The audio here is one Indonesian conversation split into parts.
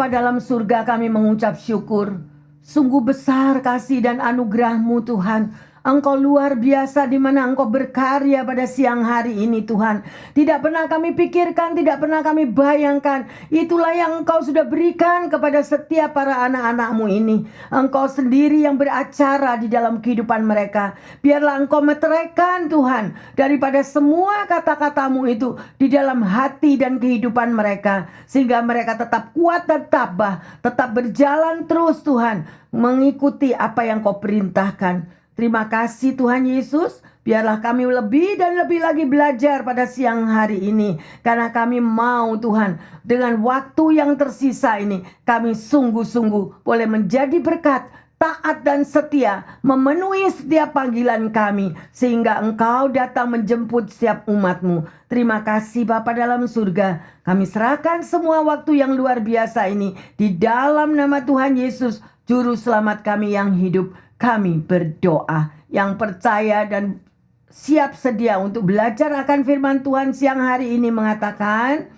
Bapa dalam surga, kami mengucap syukur. Sungguh besar kasih dan anugerah-Mu Tuhan. Engkau luar biasa di mana Engkau berkarya pada siang hari ini Tuhan. Tidak pernah kami pikirkan, tidak pernah kami bayangkan. Itulah yang Engkau sudah berikan kepada setiap para anak-anak-Mu ini. Engkau sendiri yang beracara di dalam kehidupan mereka. Biarlah Engkau meteraikan Tuhan daripada semua kata-kata-Mu itu di dalam hati dan kehidupan mereka. Sehingga mereka tetap kuat dan tabah, tetap berjalan terus Tuhan, mengikuti apa yang Kau perintahkan. Terima kasih Tuhan Yesus, biarlah kami lebih dan lebih lagi belajar pada siang hari ini. Karena kami mau Tuhan, dengan waktu yang tersisa ini, kami sungguh-sungguh boleh menjadi berkat, taat dan setia, memenuhi setiap panggilan kami. Sehingga Engkau datang menjemput setiap umat-Mu. Terima kasih Bapa dalam surga. Kami serahkan semua waktu yang luar biasa ini di dalam nama Tuhan Yesus, Juru Selamat kami yang hidup. Kami berdoa, yang percaya dan siap sedia untuk belajar akan firman Tuhan siang hari ini mengatakan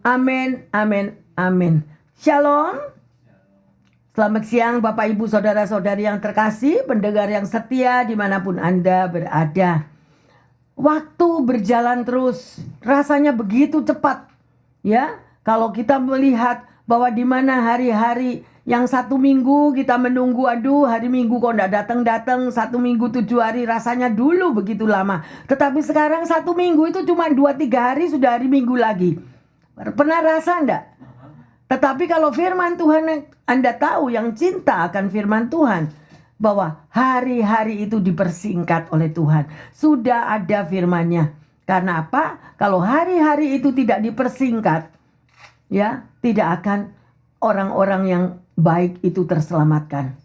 amin, amin, amin. Shalom. Selamat siang Bapak Ibu Saudara-saudari yang terkasih, pendengar yang setia dimanapun Anda berada. Waktu berjalan terus, rasanya begitu cepat. Ya, kalau kita melihat bahwa di mana hari-hari yang 1 minggu kita menunggu, aduh hari Minggu kok enggak datang-datang, 1 minggu 7 hari rasanya dulu begitu lama. Tetapi sekarang 1 minggu itu cuma 2-3 hari sudah hari Minggu lagi. Pernah rasa enggak? Tetapi kalau firman Tuhan, Anda tahu yang cinta akan firman Tuhan, bahwa hari-hari itu dipersingkat oleh Tuhan. Sudah ada firman-Nya. Karena apa? Kalau hari-hari itu tidak dipersingkat, ya, tidak akan orang-orang yang baik itu terselamatkan.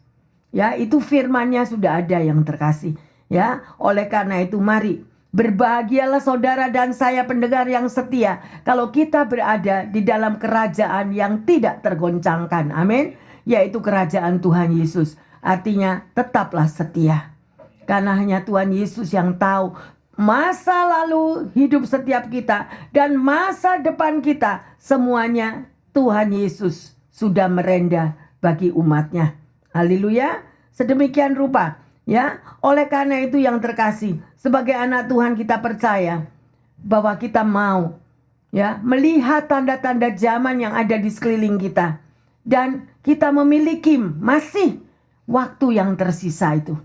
Ya, itu firman-Nya sudah ada yang terkasih. Ya, oleh karena itu mari berbahagialah saudara dan saya pendengar yang setia kalau kita berada di dalam kerajaan yang tidak tergoncangkan. Amin. Yaitu kerajaan Tuhan Yesus. Artinya tetaplah setia. Karena hanya Tuhan Yesus yang tahu masa lalu hidup setiap kita dan masa depan kita, semuanya Tuhan Yesus sudah merenda bagi umatnya. Haleluya. Sedemikian rupa, ya. Oleh karena itu yang terkasih, sebagai anak Tuhan kita percaya bahwa kita mau, ya, melihat tanda-tanda zaman yang ada di sekeliling kita. Dan kita memiliki masih waktu yang tersisa itu.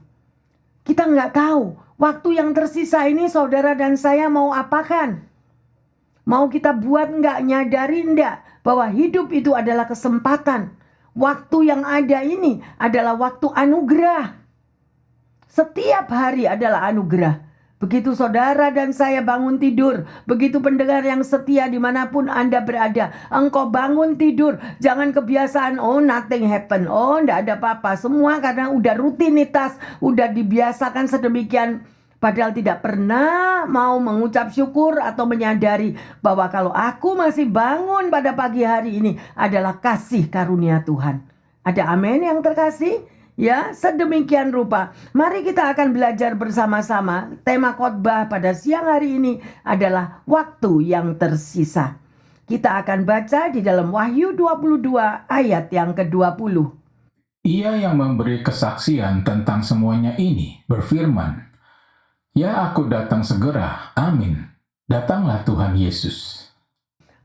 Kita nggak tahu waktu yang tersisa ini saudara dan saya mau apakan. Mau kita buat nggak, nyadari nggak bahwa hidup itu adalah kesempatan. Waktu yang ada ini adalah waktu anugerah. Setiap hari adalah anugerah. Begitu saudara dan saya bangun tidur, begitu pendengar yang setia dimanapun Anda berada, engkau bangun tidur, jangan kebiasaan, oh nothing happen, oh enggak ada apa-apa. Semua karena udah rutinitas, udah dibiasakan sedemikian. Padahal tidak pernah mau mengucap syukur atau menyadari bahwa kalau aku masih bangun pada pagi hari ini adalah kasih karunia Tuhan. Ada amin yang terkasih? Ya, sedemikian rupa. Mari kita akan belajar bersama-sama. Tema khotbah pada siang hari ini adalah waktu yang tersisa. Kita akan baca di dalam Wahyu 22 ayat yang ke-20. Ia yang memberi kesaksian tentang semuanya ini berfirman, "Ya, aku datang segera. Amin. Datanglah Tuhan Yesus."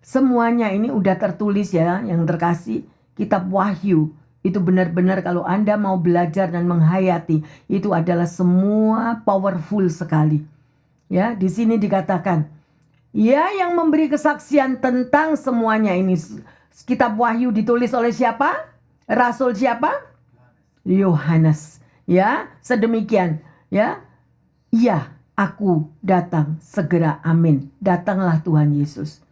Semuanya ini udah tertulis ya, yang terkasih. Kitab Wahyu itu benar-benar kalau Anda mau belajar dan menghayati, itu adalah semua powerful sekali. Ya, di sini dikatakan, Ia yang memberi kesaksian tentang semuanya ini. Kitab Wahyu ditulis oleh siapa? Rasul siapa? Yohanes. Ya, sedemikian. Ya. Iya, aku datang segera, amin. Datanglah Tuhan Yesus.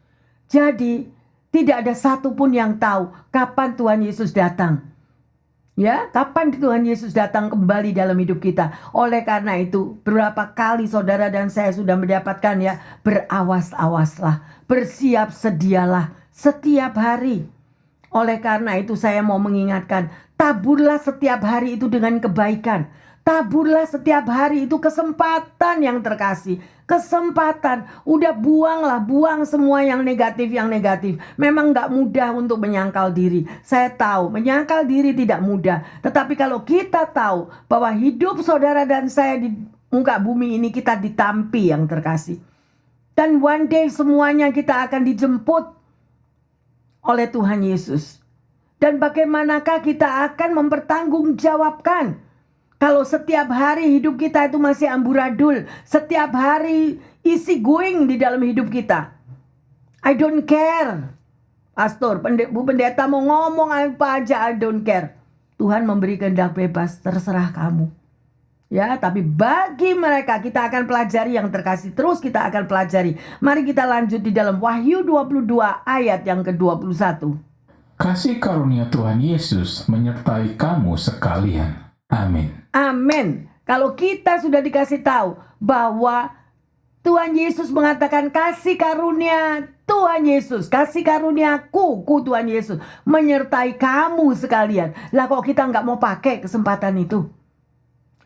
Jadi, tidak ada satupun yang tahu kapan Tuhan Yesus datang. Ya, kapan Tuhan Yesus datang kembali dalam hidup kita. Oleh karena itu, berapa kali saudara dan saya sudah mendapatkan ya, berawas-awaslah, bersiap sedialah setiap hari. Oleh karena itu saya mau mengingatkan, taburlah setiap hari itu dengan kebaikan. Taburlah setiap hari, itu kesempatan yang terkasih. Kesempatan. Udah buang semua yang negatif. Memang gak mudah untuk menyangkal diri. Saya tahu menyangkal diri tidak mudah. Tetapi kalau kita tahu bahwa hidup saudara dan saya di muka bumi ini kita ditampi yang terkasih. Dan one day semuanya kita akan dijemput oleh Tuhan Yesus. Dan bagaimanakah kita akan mempertanggungjawabkan kalau setiap hari hidup kita itu masih amburadul, setiap hari isi going di dalam hidup kita. I don't care. Pastor, Bu Pendeta mau ngomong apa aja, I don't care. Tuhan memberi kehendak bebas, terserah kamu. Ya, tapi bagi mereka kita akan pelajari yang terkasih. Terus kita akan pelajari. Mari kita lanjut di dalam Wahyu 22 ayat yang ke-21. Kasih karunia Tuhan Yesus menyertai kamu sekalian. Amin. Amin. Kalau kita sudah dikasih tahu bahwa Tuhan Yesus mengatakan kasih karunia Tuhan Yesus, kasih karuniaku, Tuhan Yesus menyertai kamu sekalian. Lah kok kita nggak mau pakai kesempatan itu?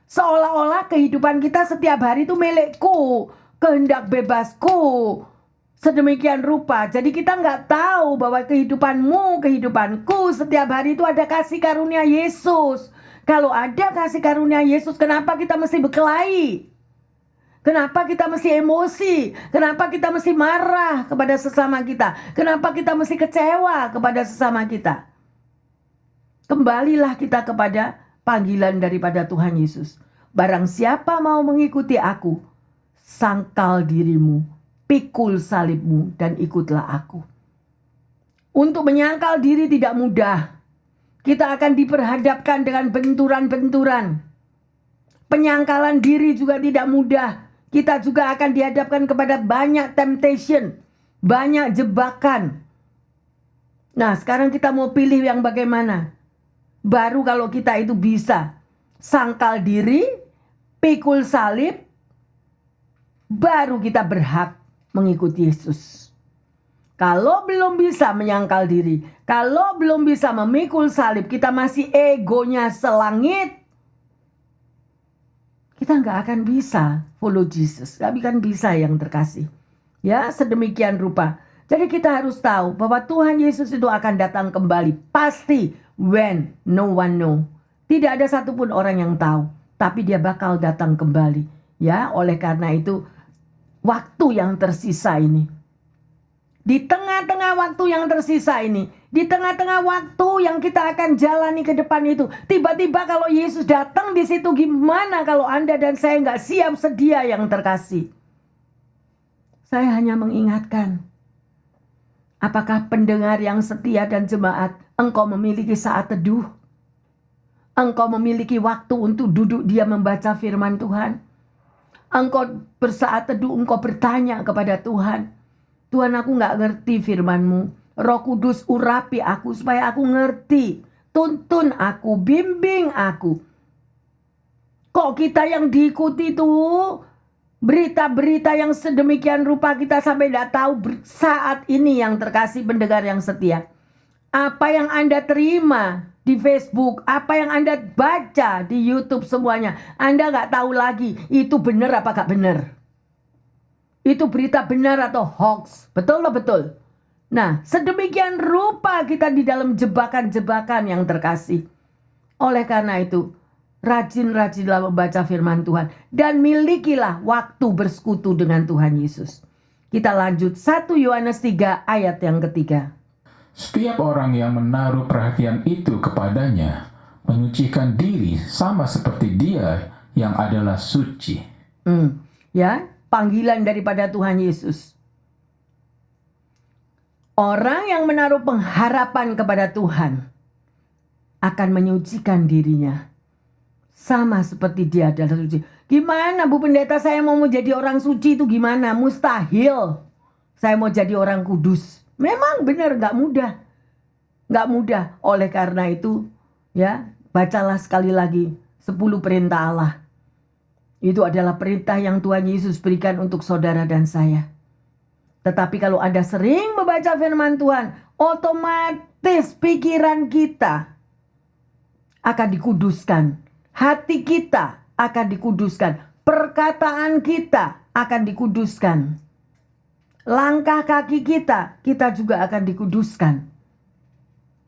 Seolah-olah kehidupan kita setiap hari itu milikku, kehendak bebasku. Sedemikian rupa. Jadi kita nggak tahu bahwa kehidupanku setiap hari itu ada kasih karunia Yesus. Kalau ada kasih karunia Yesus, kenapa kita mesti berkelahi? Kenapa kita mesti emosi? Kenapa kita mesti marah kepada sesama kita? Kenapa kita mesti kecewa kepada sesama kita? Kembalilah kita kepada panggilan daripada Tuhan Yesus. Barang siapa mau mengikuti aku, sangkal dirimu, pikul salibmu, dan ikutlah aku. Untuk menyangkal diri tidak mudah. Kita akan diperhadapkan dengan benturan-benturan. Penyangkalan diri juga tidak mudah. Kita juga akan dihadapkan kepada banyak temptation, banyak jebakan. Nah, sekarang kita mau pilih yang bagaimana? Baru kalau kita itu bisa sangkal diri, pikul salib, baru kita berhak mengikuti Yesus. Kalau belum bisa menyangkal diri, kalau belum bisa memikul salib, kita masih egonya selangit, kita nggak akan bisa follow Jesus. Nggak akan bisa yang terkasih. Ya, sedemikian rupa. Jadi kita harus tahu bahwa Tuhan Yesus itu akan datang kembali. Pasti, when no one know. Tidak ada satupun orang yang tahu. Tapi dia bakal datang kembali. Ya, oleh karena itu, waktu yang tersisa ini. Di tengah-tengah waktu yang tersisa ini, di tengah-tengah waktu yang kita akan jalani ke depan itu, tiba-tiba kalau Yesus datang di situ, gimana kalau Anda dan saya nggak siap sedia yang terkasih? Saya hanya mengingatkan, apakah pendengar yang setia dan jemaat, engkau memiliki saat teduh? Engkau memiliki waktu untuk duduk diam membaca firman Tuhan? Engkau bersaat teduh, engkau bertanya kepada Tuhan, Tuhan, aku gak ngerti firman-Mu. Roh Kudus urapi aku supaya aku ngerti. Tuntun aku, bimbing aku. Kok kita yang diikuti tuh berita-berita yang sedemikian rupa kita sampai gak tahu saat ini yang terkasih pendengar yang setia. Apa yang Anda terima di Facebook, apa yang Anda baca di YouTube semuanya, Anda gak tahu lagi itu benar apa gak benar. Itu berita benar atau hoax. Betul loh, betul. Nah, sedemikian rupa kita di dalam jebakan-jebakan yang terkasih. Oleh karena itu, rajin-rajinlah membaca firman Tuhan. Dan milikilah waktu bersekutu dengan Tuhan Yesus. Kita lanjut 1 Yohanes 3 ayat yang ketiga. Setiap orang yang menaruh perhatian itu kepadanya, menyucikan diri sama seperti dia yang adalah suci. Ya, panggilan daripada Tuhan Yesus. Orang yang menaruh pengharapan kepada Tuhan akan menyucikan dirinya sama seperti dia adalah suci. Gimana Bu Pendeta, saya mau jadi orang suci itu gimana? Mustahil. Saya mau jadi orang kudus. Memang benar gak mudah. Gak mudah. Oleh karena itu, ya, bacalah sekali lagi 10 perintah Allah. Itu adalah perintah yang Tuhan Yesus berikan untuk saudara dan saya. Tetapi kalau Anda sering membaca firman Tuhan, otomatis pikiran kita akan dikuduskan. Hati kita akan dikuduskan. Perkataan kita akan dikuduskan. Langkah kaki kita juga akan dikuduskan.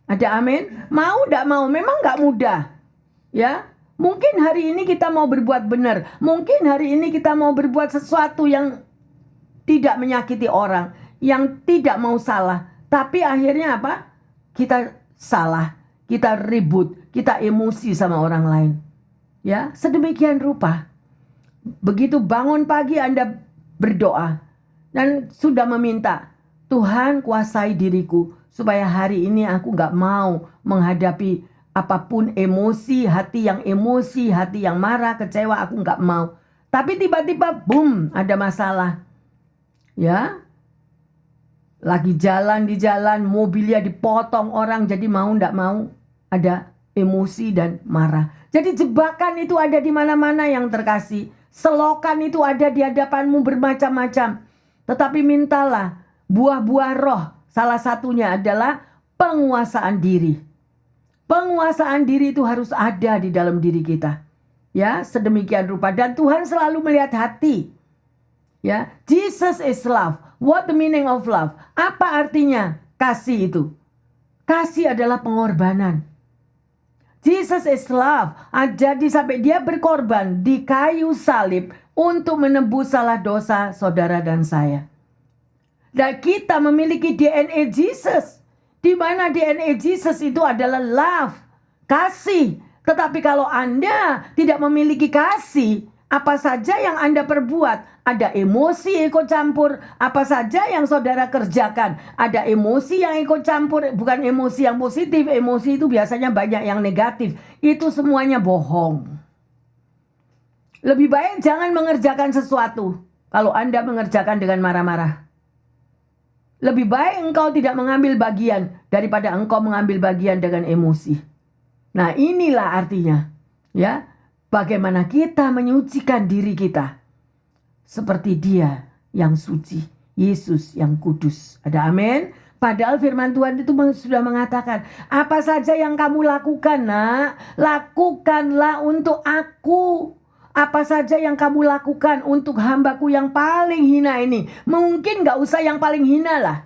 Ada amin? Mau tidak mau, memang nggak mudah. Ya, mungkin hari ini kita mau berbuat benar. Mungkin hari ini kita mau berbuat sesuatu yang tidak menyakiti orang, yang tidak mau salah. Tapi akhirnya apa? Kita salah, kita ribut, kita emosi sama orang lain. Ya, sedemikian rupa. Begitu bangun pagi Anda berdoa dan sudah meminta, Tuhan kuasai diriku supaya hari ini aku gak mau menghadapi apapun emosi, hati yang marah, kecewa, aku gak mau. Tapi tiba-tiba boom, ada masalah. Ya, lagi jalan di jalan, mobilnya dipotong orang, jadi mau gak mau ada emosi dan marah. Jadi jebakan itu ada di mana-mana yang terkasih. Selokan itu ada di hadapanmu bermacam-macam. Tetapi mintalah buah-buah roh. Salah satunya adalah penguasaan diri. Penguasaan diri itu harus ada di dalam diri kita. Ya, sedemikian rupa. Dan Tuhan selalu melihat hati. Ya, Jesus is love. What the meaning of love? Apa artinya kasih itu? Kasih adalah pengorbanan. Jesus is love. Jadi sampai dia berkorban di kayu salib untuk menebus salah dosa saudara dan saya. Dan kita memiliki DNA Jesus. Di mana DNA Jesus itu adalah love, kasih. Tetapi kalau Anda tidak memiliki kasih, apa saja yang Anda perbuat, ada emosi ikut campur. Apa saja yang saudara kerjakan, ada emosi yang ikut campur. Bukan emosi yang positif, emosi itu biasanya banyak yang negatif. Itu semuanya bohong. Lebih baik jangan mengerjakan sesuatu kalau Anda mengerjakan dengan marah-marah. Lebih baik engkau tidak mengambil bagian daripada engkau mengambil bagian dengan emosi. Nah, inilah artinya, ya, bagaimana kita menyucikan diri kita seperti Dia yang suci, Yesus yang kudus. Ada amin? Padahal firman Tuhan itu sudah mengatakan, apa saja yang kamu lakukan, nak, lakukanlah untuk aku. Apa saja yang kamu lakukan untuk hambaku yang paling hina ini. Mungkin gak usah yang paling hina lah.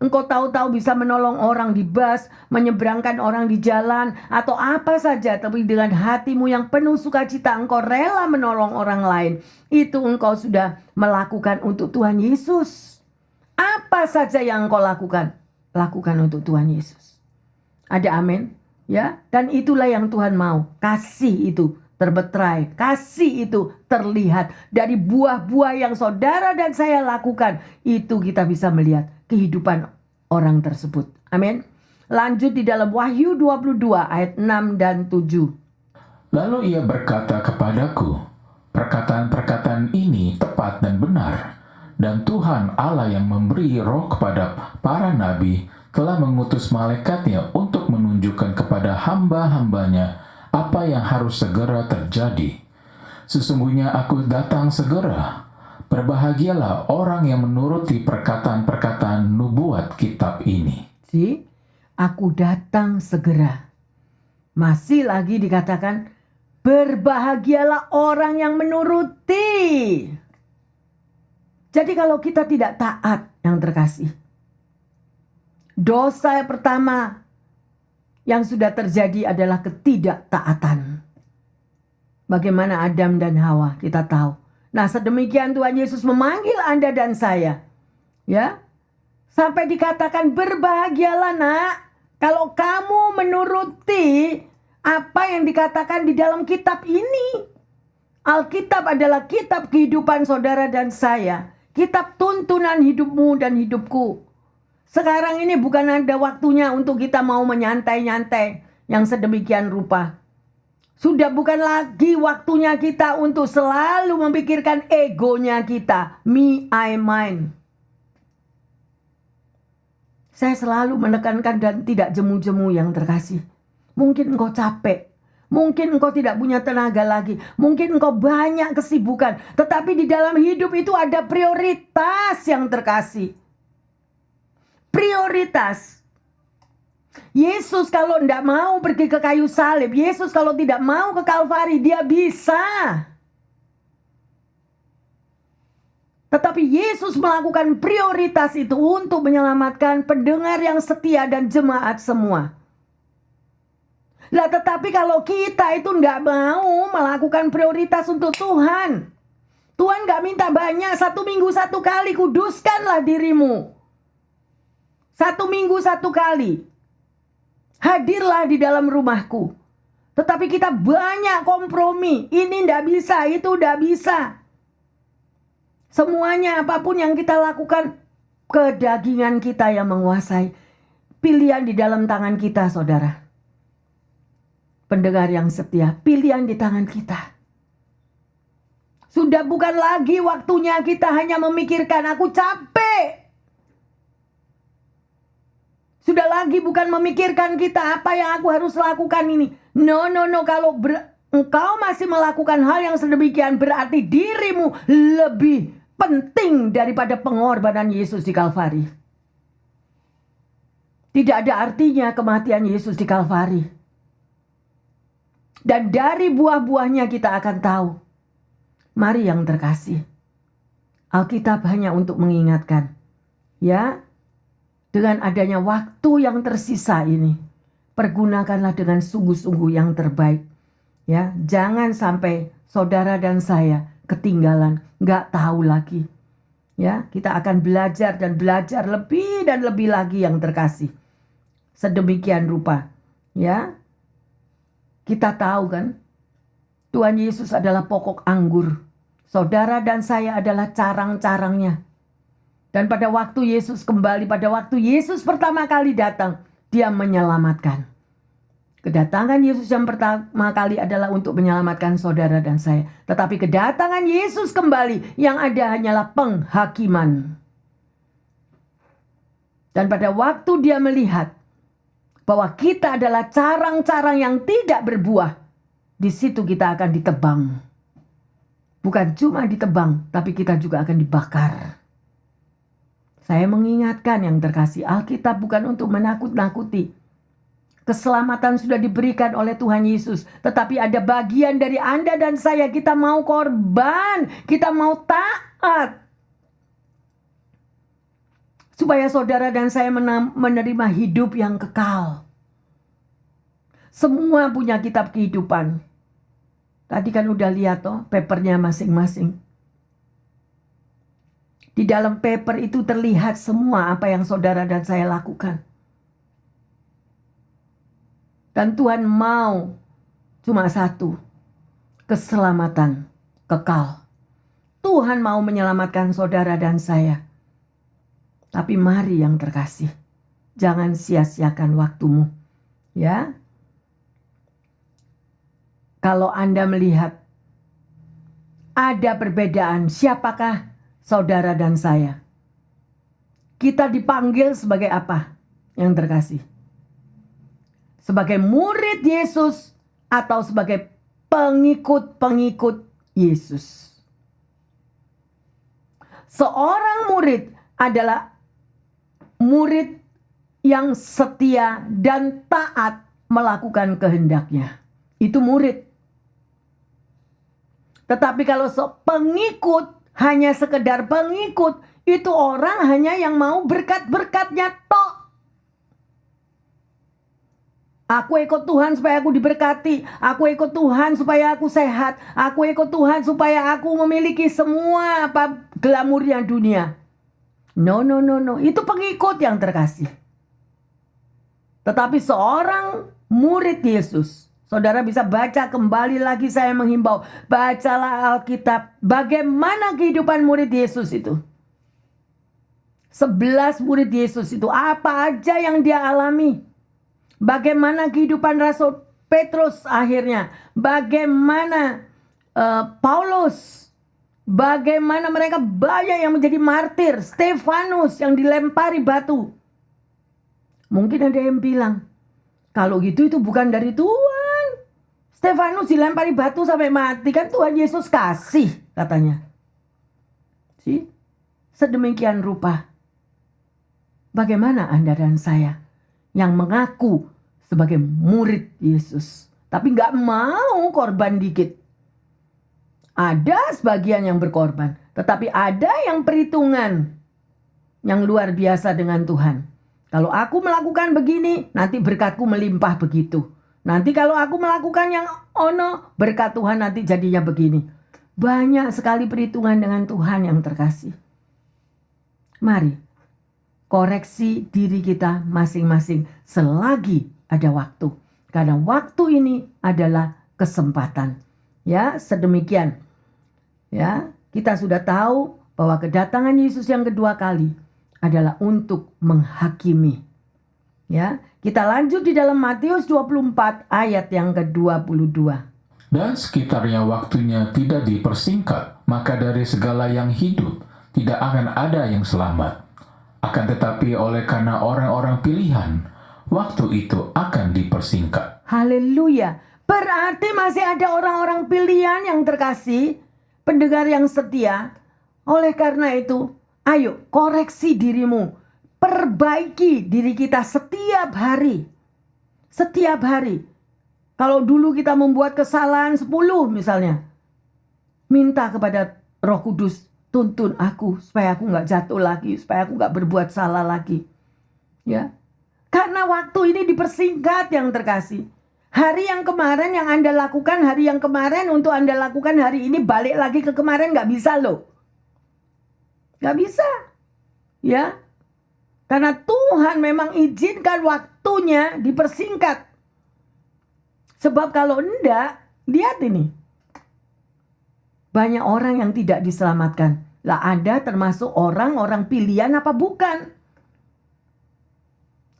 Engkau tahu-tahu bisa menolong orang di bus, menyeberangkan orang di jalan, atau apa saja. Tapi dengan hatimu yang penuh sukacita, engkau rela menolong orang lain. Itu engkau sudah melakukan untuk Tuhan Yesus. Apa saja yang engkau lakukan, lakukan untuk Tuhan Yesus. Ada amin? Ya, dan itulah yang Tuhan mau. Kasih itu terbeterai, kasih itu terlihat dari buah-buah yang saudara dan saya lakukan. Itu kita bisa melihat kehidupan orang tersebut. Amin. Lanjut di dalam Wahyu 22 ayat 6 dan 7. Lalu ia berkata kepadaku, perkataan-perkataan ini tepat dan benar. Dan Tuhan Allah yang memberi roh kepada para nabi telah mengutus malaikatnya untuk menunjukkan kepada hamba-hambanya apa yang harus segera terjadi. Sesungguhnya aku datang segera. Berbahagialah orang yang menuruti perkataan-perkataan nubuat kitab ini. Aku datang segera. Masih lagi dikatakan, berbahagialah orang yang menuruti. Jadi kalau kita tidak taat, yang terkasih, dosa yang pertama yang sudah terjadi adalah ketidaktaatan. Bagaimana Adam dan Hawa, kita tahu. Nah, sedemikian Tuhan Yesus memanggil Anda dan saya. Ya. Sampai dikatakan berbahagialah, nak, kalau kamu menuruti apa yang dikatakan di dalam kitab ini. Alkitab adalah kitab kehidupan saudara dan saya. Kitab tuntunan hidupmu dan hidupku. Sekarang ini bukan ada waktunya untuk kita mau menyantai-nyantai yang sedemikian rupa. Sudah bukan lagi waktunya kita untuk selalu memikirkan egonya kita. Me, I, mine. Saya selalu menekankan dan tidak jemu-jemu yang terkasih. Mungkin engkau capek. Mungkin engkau tidak punya tenaga lagi. Mungkin engkau banyak kesibukan. Tetapi di dalam hidup itu ada prioritas yang terkasih. Prioritas. Yesus kalau tidak mau pergi ke kayu salib, Yesus kalau tidak mau ke Kalvari, dia bisa. Tetapi Yesus melakukan prioritas itu untuk menyelamatkan pendengar yang setia dan jemaat semua. Lah tetapi kalau kita itu tidak mau melakukan prioritas untuk Tuhan, Tuhan gak minta banyak, 1 minggu 1 kali, kuduskanlah dirimu. 1 minggu 1 kali. Hadirlah di dalam rumahku. Tetapi kita banyak kompromi. Ini tidak bisa, itu tidak bisa. Semuanya apapun yang kita lakukan, kedagingan kita yang menguasai. Pilihan di dalam tangan kita, saudara. Pendengar yang setia, pilihan di tangan kita. Sudah bukan lagi waktunya kita hanya memikirkan, aku capek. Sudah lagi bukan memikirkan kita, apa yang aku harus lakukan ini. No. Kalau engkau masih melakukan hal yang sedemikian, berarti dirimu lebih penting daripada pengorbanan Yesus di Kalvari. Tidak ada artinya kematian Yesus di Kalvari. Dan dari buah-buahnya kita akan tahu. Mari yang terkasih, Alkitab hanya untuk mengingatkan, ya, dengan adanya waktu yang tersisa ini, pergunakanlah dengan sungguh-sungguh yang terbaik. Ya, jangan sampai saudara dan saya ketinggalan, nggak tahu lagi. Ya, kita akan belajar dan belajar lebih dan lebih lagi yang terkasih. Sedemikian rupa, ya. Kita tahu kan, Tuhan Yesus adalah pokok anggur. Saudara dan saya adalah carang-carangnya. Dan pada waktu Yesus kembali, pada waktu Yesus pertama kali datang, dia menyelamatkan. Kedatangan Yesus yang pertama kali adalah untuk menyelamatkan saudara dan saya. Tetapi kedatangan Yesus kembali, yang ada hanyalah penghakiman. Dan pada waktu dia melihat bahwa kita adalah carang-carang yang tidak berbuah, di situ kita akan ditebang. Bukan cuma ditebang, tapi kita juga akan dibakar. Saya mengingatkan yang terkasih, Alkitab bukan untuk menakut-nakuti. Keselamatan sudah diberikan oleh Tuhan Yesus. Tetapi ada bagian dari Anda dan saya, kita mau korban, kita mau taat. Supaya saudara dan saya menerima hidup yang kekal. Semua punya kitab kehidupan. Tadi kan udah lihat toh papernya masing-masing. Di dalam paper itu terlihat semua apa yang saudara dan saya lakukan. Dan Tuhan mau cuma satu, keselamatan kekal. Tuhan mau menyelamatkan saudara dan saya. Tapi mari yang terkasih, jangan sia-siakan waktumu. Ya. Kalau Anda melihat ada perbedaan, siapakah saudara dan saya? Kita dipanggil sebagai apa yang terkasih? Sebagai murid Yesus atau sebagai pengikut-pengikut Yesus? Seorang murid adalah murid yang setia dan taat melakukan kehendaknya. Itu murid. Tetapi kalau pengikut, hanya sekedar pengikut, itu orang hanya yang mau berkat-berkatnya tok. Aku ikut Tuhan supaya aku diberkati. Aku ikut Tuhan supaya aku sehat. Aku ikut Tuhan supaya aku memiliki semua glamurnya dunia. No. Itu pengikut yang terkasih. Tetapi seorang murid Yesus, saudara bisa baca kembali lagi, saya menghimbau, bacalah Alkitab. Bagaimana kehidupan murid Yesus itu? 11 murid Yesus itu, apa aja yang dia alami? Bagaimana kehidupan Rasul Petrus akhirnya? Bagaimana Paulus? Bagaimana mereka banyak yang menjadi martir? Stefanus yang dilempari batu. Mungkin ada yang bilang, kalau gitu itu bukan dari Tuhan. Stefanus dilempari batu sampai mati, kan Tuhan Yesus kasih katanya. Sedemikian rupa. Bagaimana Anda dan saya? yang mengaku sebagai murid Yesus, tapi nggak mau korban dikit. Ada sebagian yang berkorban, tetapi ada yang perhitungan yang luar biasa dengan Tuhan. Kalau aku melakukan begini, nanti berkatku melimpah begitu. Nanti kalau aku melakukan yang ono, berkat Tuhan nanti jadinya begini. Banyak sekali perhitungan dengan Tuhan yang terkasih. Mari koreksi diri kita masing-masing selagi ada waktu. Karena waktu ini adalah kesempatan. Ya, sedemikian. Ya, kita sudah tahu bahwa kedatangan Yesus yang kedua kali adalah untuk menghakimi. Ya, kita lanjut di dalam Matius 24 ayat yang ke-22. Dan sekitarnya waktunya tidak dipersingkat, maka dari segala yang hidup tidak akan ada yang selamat. Akan tetapi oleh karena orang-orang pilihan, waktu itu akan dipersingkat. Haleluya. Berarti masih ada orang-orang pilihan yang terkasih, pendengar yang setia. Oleh karena itu, ayo koreksi dirimu. Perbaiki diri kita setiap hari. Setiap hari. Kalau dulu kita membuat kesalahan 10 misalnya, minta kepada Roh Kudus, tuntun aku supaya aku nggak jatuh lagi, supaya aku nggak berbuat salah lagi. Ya, karena waktu ini dipersingkat yang terkasih. Hari yang kemarin yang Anda lakukan hari yang kemarin untuk Anda lakukan hari ini balik lagi ke kemarin nggak bisa loh. Nggak bisa. Ya. Karena Tuhan memang izinkan waktunya dipersingkat. Sebab kalau enggak, lihat ini. Banyak orang yang tidak diselamatkan. Lah Anda termasuk orang-orang pilihan apa bukan?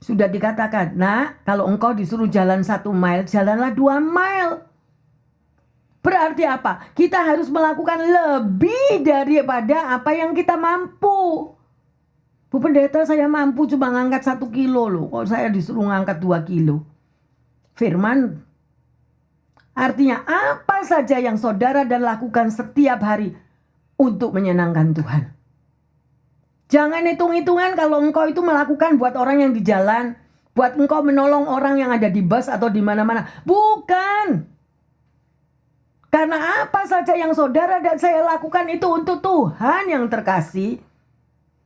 Sudah dikatakan, nah kalau engkau disuruh jalan 1 mile, jalanlah 2 mile. Berarti apa? Kita harus melakukan lebih daripada apa yang kita mampu. Bu Pendeta, saya mampu cuma ngangkat 1 kilo loh. Kok saya disuruh ngangkat 2 kilo? Firman artinya apa saja yang saudara dan lakukan setiap hari untuk menyenangkan Tuhan. Jangan hitung-hitungan kalau engkau itu melakukan buat orang yang di jalan, buat engkau menolong orang yang ada di bus atau di mana-mana. Bukan. Karena apa saja yang saudara dan saya lakukan itu untuk Tuhan yang terkasih.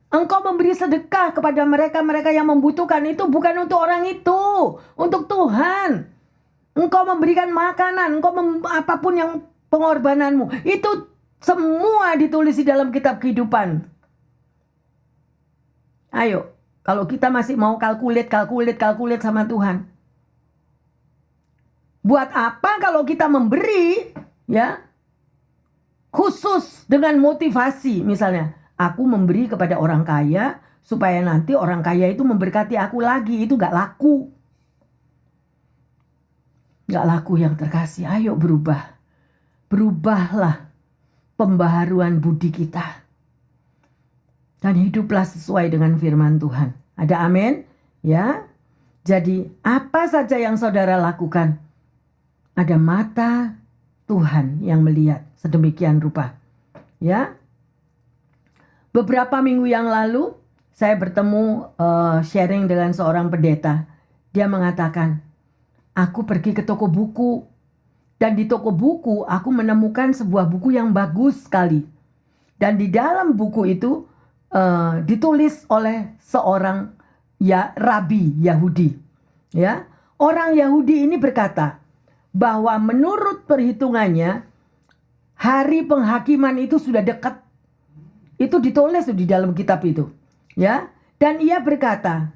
Engkau memberi sedekah kepada mereka-mereka yang membutuhkan itu bukan untuk orang itu, untuk Tuhan. Engkau memberikan makanan, apapun yang pengorbananmu, itu semua ditulis di dalam kitab kehidupan. Ayo, kalau kita masih mau kalkulit sama Tuhan. Buat apa kalau kita memberi, ya, khusus dengan motivasi, misalnya, aku memberi kepada orang kaya, supaya nanti orang kaya itu memberkati aku lagi, itu gak laku. Gak laku yang terkasih, ayo berubah. Berubahlah pembaharuan budi kita. Dan hiduplah sesuai dengan firman Tuhan. Ada amin? Ya. Jadi apa saja yang saudara lakukan, ada mata Tuhan yang melihat sedemikian rupa. Ya. Beberapa minggu yang lalu saya bertemu sharing dengan seorang pendeta. Dia mengatakan, aku pergi ke toko buku. Dan di toko buku aku menemukan sebuah buku yang bagus sekali. Dan di dalam buku itu ditulis oleh seorang rabi Yahudi. Ya, orang Yahudi ini berkata bahwa menurut perhitungannya hari penghakiman itu sudah dekat. Itu ditulis di dalam kitab itu. Ya, dan ia berkata,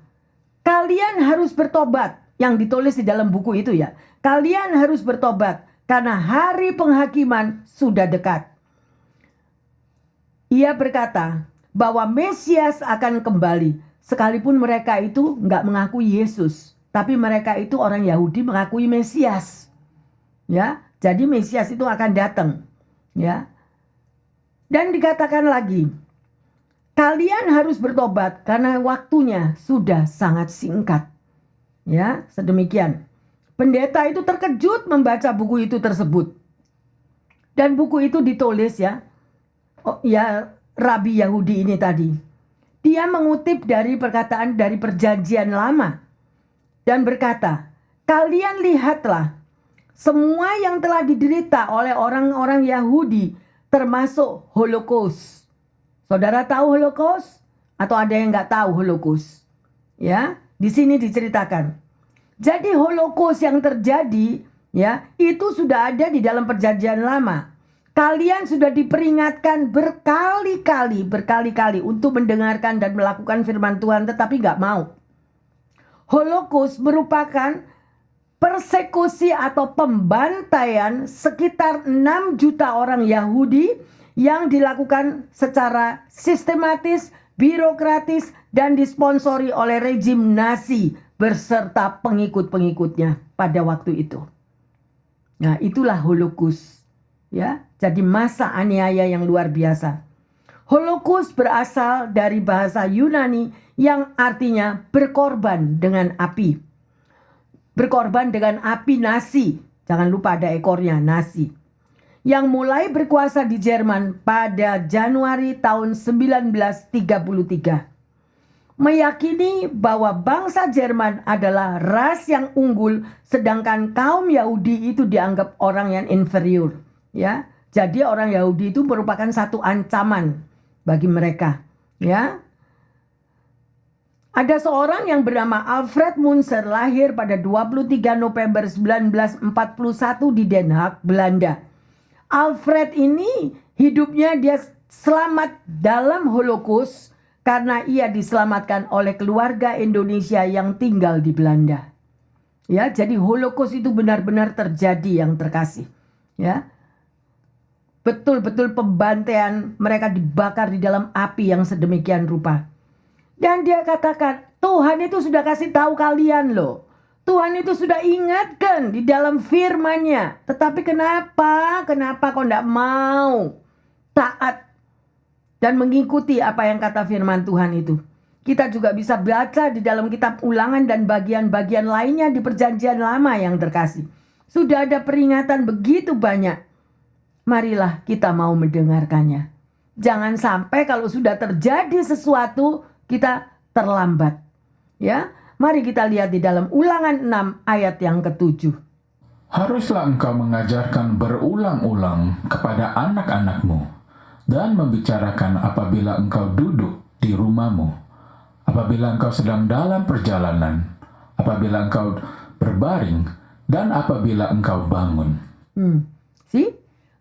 kalian harus bertobat. Yang ditulis di dalam buku itu ya. Kalian harus bertobat karena hari penghakiman sudah dekat. Ia berkata bahwa Mesias akan kembali. Sekalipun mereka itu nggak mengakui Yesus. Tapi mereka itu orang Yahudi mengakui Mesias. Ya, jadi Mesias itu akan datang. Ya. Dan dikatakan lagi, kalian harus bertobat karena waktunya sudah sangat singkat. Ya, sedemikian. Pendeta itu terkejut membaca buku itu tersebut. Dan buku itu ditulis ya. Rabi Yahudi ini tadi. Dia mengutip dari perkataan dari Perjanjian Lama. dan berkata, "Kalian lihatlah, semua yang telah diderita oleh orang-orang Yahudi termasuk Holocaust." Saudara tahu Holocaust? Atau ada yang nggak tahu Holocaust? Ya, di sini diceritakan. Jadi Holocaust yang terjadi, ya, itu sudah ada di dalam Perjanjian Lama. Kalian sudah diperingatkan berkali-kali untuk mendengarkan dan melakukan firman Tuhan, tetapi gak mau. Holocaust merupakan persekusi atau pembantaian sekitar 6 juta orang Yahudi yang dilakukan secara sistematis, birokratis, dan disponsori oleh rejim Nazi beserta pengikut-pengikutnya pada waktu itu. Nah, itulah Holocaust. Ya, jadi masa aniaya yang luar biasa. Holocaust berasal dari bahasa Yunani yang artinya berkorban dengan api. Berkorban dengan api nasi. Jangan lupa ada ekornya, nasi. Yang mulai berkuasa di Jerman pada Januari tahun 1933. Meyakini bahwa bangsa Jerman adalah ras yang unggul, sedangkan kaum Yahudi itu dianggap orang yang inferior. Ya, jadi orang Yahudi itu merupakan satu ancaman bagi mereka. Ya, ada seorang yang bernama Alfred Munzer lahir pada 23 November 1941 di Den Haag, Belanda. Alfred ini hidupnya dia selamat dalam Holocaust karena ia diselamatkan oleh keluarga Indonesia yang tinggal di Belanda. Ya, jadi Holocaust itu benar-benar terjadi yang terkasih. Ya. Betul-betul pembantaian, mereka dibakar di dalam api yang sedemikian rupa. Dan dia katakan, Tuhan itu sudah kasih tahu kalian loh. Tuhan itu sudah ingatkan di dalam firman-Nya. Tetapi kenapa kok tidak mau taat dan mengikuti apa yang kata firman Tuhan itu. Kita juga bisa baca di dalam kitab Ulangan dan bagian-bagian lainnya di Perjanjian Lama yang terkasih. Sudah ada peringatan begitu banyak. Marilah kita mau mendengarkannya. Jangan sampai kalau sudah terjadi sesuatu kita terlambat. Ya, mari kita lihat di dalam Ulangan 6 ayat yang ke-7. Haruslah engkau mengajarkan berulang-ulang kepada anak-anakmu dan membicarakan apabila engkau duduk di rumahmu, apabila engkau sedang dalam perjalanan, apabila engkau berbaring, dan apabila engkau bangun.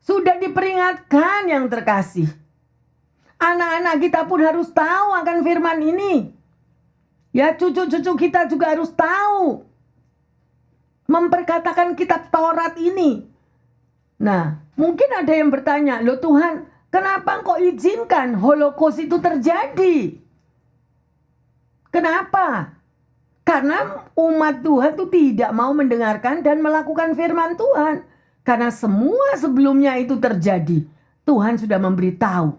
Sudah diperingatkan yang terkasih. Anak-anak kita pun harus tahu akan firman ini. Ya, cucu-cucu kita juga harus tahu. Memperkatakan kitab Taurat ini. Nah, mungkin ada yang bertanya, loh Tuhan, kenapa Engkau izinkan Holocaust itu terjadi? Kenapa? Karena umat Tuhan itu tidak mau mendengarkan dan melakukan firman Tuhan. Karena semua sebelumnya itu terjadi, Tuhan sudah memberitahu.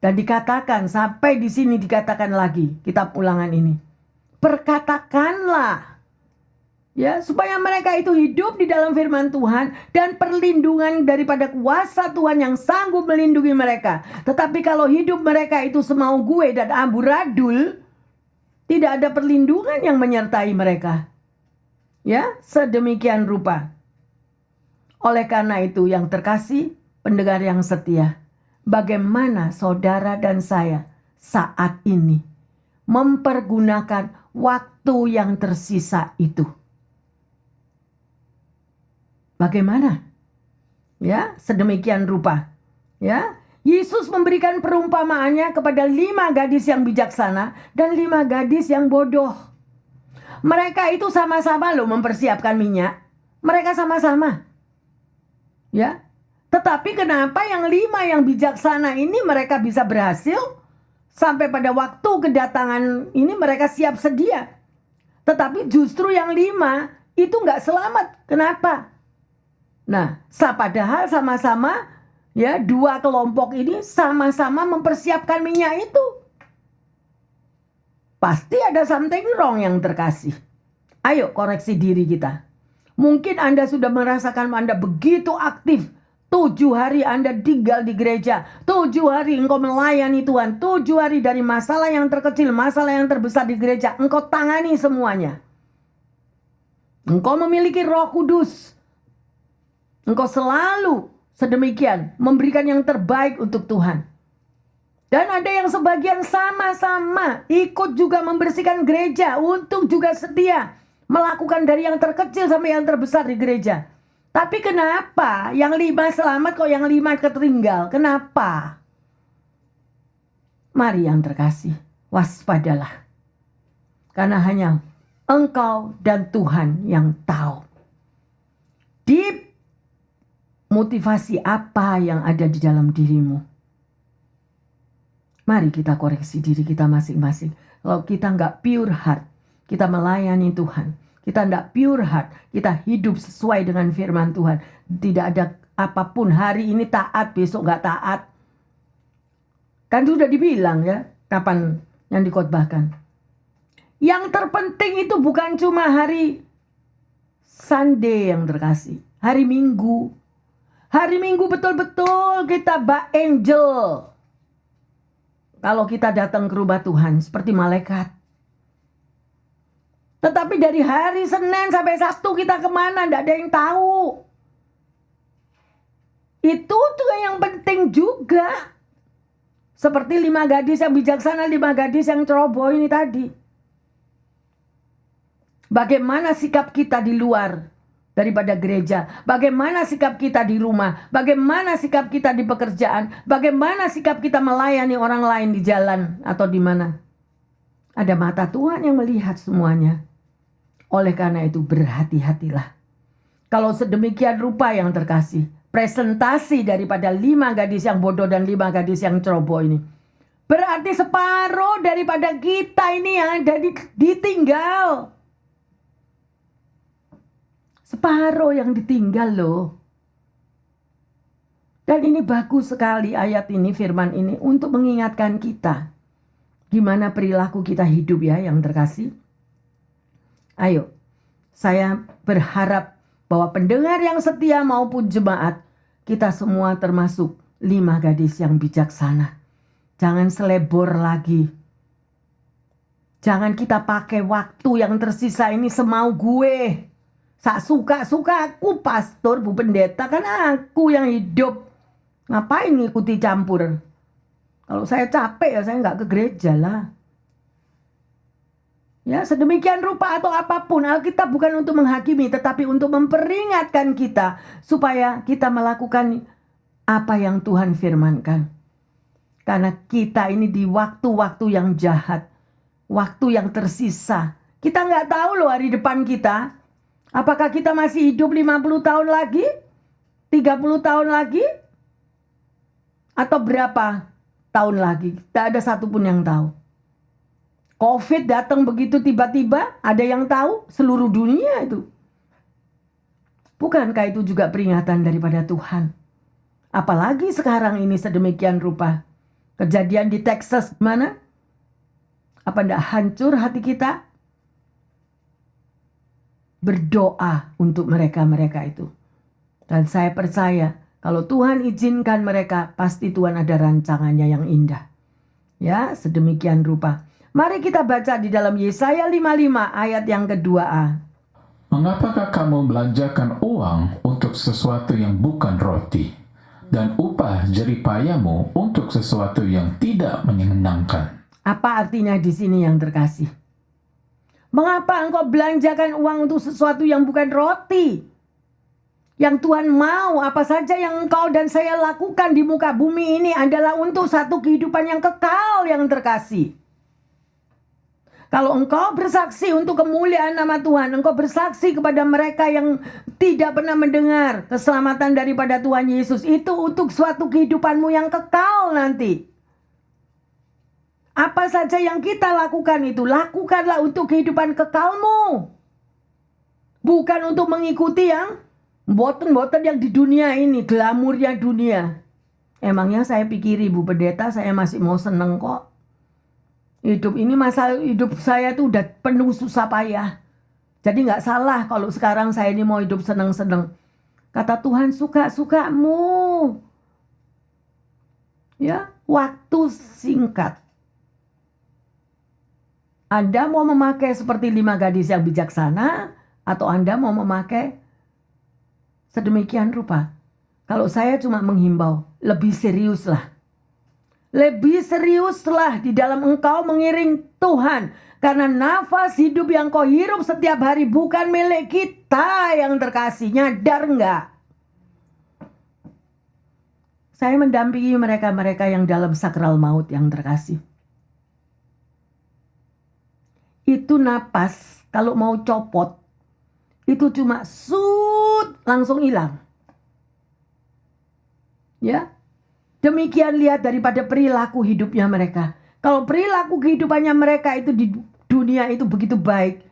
Dan dikatakan, sampai di sini dikatakan lagi, kitab Ulangan ini. Perkatakanlah. Ya, supaya mereka itu hidup di dalam firman Tuhan dan perlindungan daripada kuasa Tuhan yang sanggup melindungi mereka. Tetapi kalau hidup mereka itu semau gue dan amburadul, tidak ada perlindungan yang menyertai mereka. Ya, sedemikian rupa. Oleh karena itu yang terkasih, pendengar yang setia, bagaimana saudara dan saya saat ini mempergunakan waktu yang tersisa itu? Bagaimana? Ya, sedemikian rupa. Ya, Yesus memberikan perumpamaannya kepada 5 gadis yang bijaksana dan 5 gadis yang bodoh. Mereka itu sama-sama loh mempersiapkan minyak. Mereka sama-sama. Ya, tetapi kenapa yang 5 yang bijaksana ini mereka bisa berhasil? Sampai pada waktu kedatangan ini mereka siap sedia. Tetapi justru yang 5 itu nggak selamat. Kenapa? Nah, padahal sama-sama ya 2 kelompok ini sama-sama mempersiapkan minyak itu. Pasti ada something wrong yang terkasih. Ayo koreksi diri kita. Mungkin Anda sudah merasakan Anda begitu aktif. 7 hari Anda tinggal di gereja. 7 hari engkau melayani Tuhan. 7 hari dari masalah yang terkecil, masalah yang terbesar di gereja. Engkau tangani semuanya. Engkau memiliki Roh Kudus. Engkau selalu sedemikian memberikan yang terbaik untuk Tuhan. Dan ada yang sebagian sama-sama ikut juga membersihkan gereja untuk juga setia melakukan dari yang terkecil sampai yang terbesar di gereja. Tapi kenapa yang 5 selamat kok yang 5 ketertinggal? Kenapa? Mari yang terkasih, waspadalah. Karena hanya Engkau dan Tuhan yang tahu. Deep motivasi apa yang ada di dalam dirimu. Mari kita koreksi diri kita masing-masing. Kalau kita nggak pure heart, kita melayani Tuhan. Kita nggak pure heart, kita hidup sesuai dengan firman Tuhan. Tidak ada apapun, hari ini taat, besok nggak taat. Kan sudah dibilang ya, kapan yang dikhotbahkan. Yang terpenting itu bukan cuma hari Sunday yang terkasih. Hari Minggu. Hari Minggu betul-betul kita bak angel. Kalau kita datang ke rumah Tuhan seperti malaikat. Tetapi dari hari Senin sampai Sabtu kita kemana? Tidak ada yang tahu. Itu juga yang penting juga. Seperti 5 gadis yang bijaksana, 5 gadis yang ceroboh ini tadi. Bagaimana sikap kita di luar daripada gereja, bagaimana sikap kita di rumah, bagaimana sikap kita di pekerjaan, bagaimana sikap kita melayani orang lain di jalan atau di mana. Ada mata Tuhan yang melihat semuanya. Oleh karena itu berhati-hatilah. Kalau sedemikian rupa yang terkasih, presentasi daripada 5 gadis yang bodoh dan 5 gadis yang ceroboh ini, berarti separuh daripada kita ini yang ada ditinggal. Separuh yang ditinggal loh. Dan ini bagus sekali ayat ini, firman ini untuk mengingatkan kita. Gimana perilaku kita hidup ya yang terkasih. Ayo, saya berharap bahwa pendengar yang setia maupun jemaat, kita semua termasuk 5 gadis yang bijaksana. Jangan selebor lagi. Jangan kita pakai waktu yang tersisa ini semau gue. Suka-suka aku pastor, Bu Pendeta, kan aku yang hidup. Ngapain ngikuti campur? Kalau saya capek ya saya nggak ke gereja lah. Ya sedemikian rupa atau apapun, Alkitab bukan untuk menghakimi tetapi untuk memperingatkan kita supaya kita melakukan apa yang Tuhan firmankan. Karena kita ini di waktu-waktu yang jahat, waktu yang tersisa. Kita nggak tahu loh hari depan kita. Apakah kita masih hidup 50 tahun lagi? 30 tahun lagi? Atau berapa tahun lagi? Tidak ada satupun yang tahu. Covid datang begitu tiba-tiba, ada yang tahu? Seluruh dunia itu. Bukankah itu juga peringatan daripada Tuhan? Apalagi sekarang ini sedemikian rupa. Kejadian di Texas mana? Apa tidak hancur hati kita? Berdoa untuk mereka-mereka itu. Dan saya percaya kalau Tuhan izinkan mereka, pasti Tuhan ada rancangannya yang indah. Ya, sedemikian rupa. Mari kita baca di dalam Yesaya 55 ayat yang kedua. Mengapakah kamu belanjakan uang untuk sesuatu yang bukan roti, dan upah jeripayamu untuk sesuatu yang tidak menyenangkan? Apa artinya di sini yang terkasih? Mengapa engkau belanjakan uang untuk sesuatu yang bukan roti? Yang Tuhan mau, apa saja yang engkau dan saya lakukan di muka bumi ini adalah untuk satu kehidupan yang kekal yang terkasih. Kalau engkau bersaksi untuk kemuliaan nama Tuhan, engkau bersaksi kepada mereka yang tidak pernah mendengar keselamatan daripada Tuhan Yesus, itu untuk suatu kehidupanmu yang kekal nanti. Apa saja yang kita lakukan itu, lakukanlah untuk kehidupan kekalmu. Bukan untuk mengikuti yang boten-boten yang di dunia ini, glamurnya dunia. Emangnya saya pikir Bu Pendeta saya masih mau seneng kok. Hidup ini hidup saya tuh udah penuh susah payah. Jadi gak salah kalau sekarang saya ini mau hidup seneng-seneng. Kata Tuhan suka-sukamu. Ya, waktu singkat. Anda mau memakai seperti 5 gadis yang bijaksana Atau Anda mau memakai sedemikian rupa? Kalau saya cuma menghimbau, lebih seriuslah. Lebih seriuslah di dalam engkau mengiring Tuhan. Karena nafas hidup yang kau hirup setiap hari bukan milik kita yang terkasih. Nyadar enggak? Saya mendampingi mereka-mereka yang dalam sakral maut yang terkasih. Itu napas kalau mau copot, itu cuma langsung hilang. Ya, demikian lihat daripada perilaku hidupnya mereka. Kalau perilaku kehidupannya mereka itu di dunia itu begitu baik,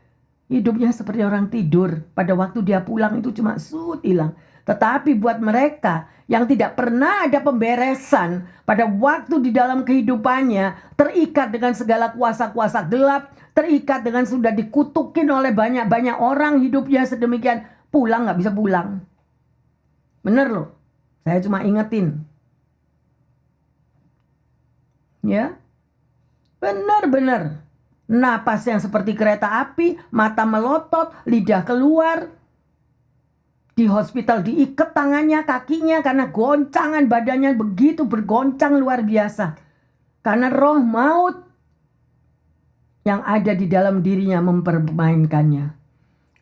hidupnya seperti orang tidur. Pada waktu dia pulang itu cuma hilang. Tetapi buat mereka yang tidak pernah ada pemberesan pada waktu di dalam kehidupannya, terikat dengan segala kuasa-kuasa gelap, terikat dengan sudah dikutukin oleh banyak-banyak orang hidupnya sedemikian, pulang nggak bisa pulang. Bener loh. Saya cuma ingetin. Ya. Benar-benar. Napas yang seperti kereta api, mata melotot, lidah keluar. Di hospital diikat tangannya, kakinya karena goncangan badannya begitu bergoncang luar biasa. Karena roh maut yang ada di dalam dirinya mempermainkannya.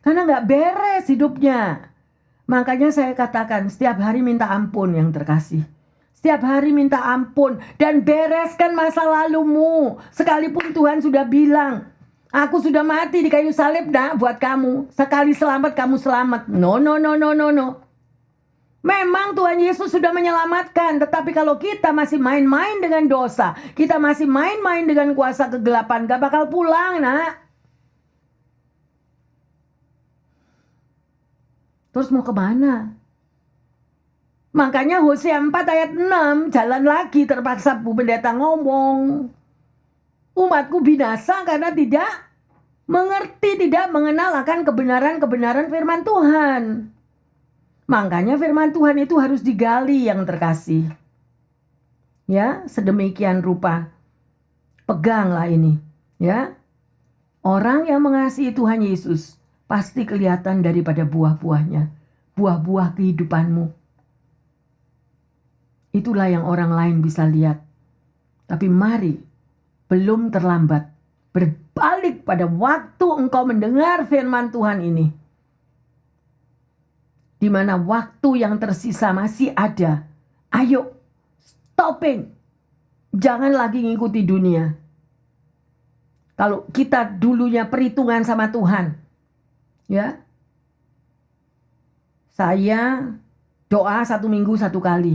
Karena nggak beres hidupnya. Makanya saya katakan setiap hari minta ampun yang terkasih. Setiap hari minta ampun dan bereskan masa lalumu. Sekalipun Tuhan sudah bilang, aku sudah mati di kayu salib buat kamu. Sekali selamat kamu selamat. No. Memang Tuhan Yesus sudah menyelamatkan. Tetapi kalau kita masih main-main dengan dosa, kita masih main-main dengan kuasa kegelapan, gak bakal pulang nak. Terus mau kemana? Makanya Hosea 4 ayat 6 jalan lagi, terpaksa Bu Pendeta ngomong. Umatku binasa karena tidak mengerti, tidak mengenal akan kebenaran-kebenaran firman Tuhan. Makanya firman Tuhan itu harus digali yang terkasih. Ya, sedemikian rupa. Peganglah ini. Ya. Orang yang mengasihi Tuhan Yesus pasti kelihatan daripada buah-buahnya. Buah-buah kehidupanmu. Itulah yang orang lain bisa lihat. Tapi mari, belum terlambat. Berbalik pada waktu engkau mendengar firman Tuhan ini. Di mana waktu yang tersisa masih ada. Ayo, stopping. Jangan lagi ngikuti dunia. Kalau kita dulunya perhitungan sama Tuhan. Ya, saya doa 1 minggu 1 kali.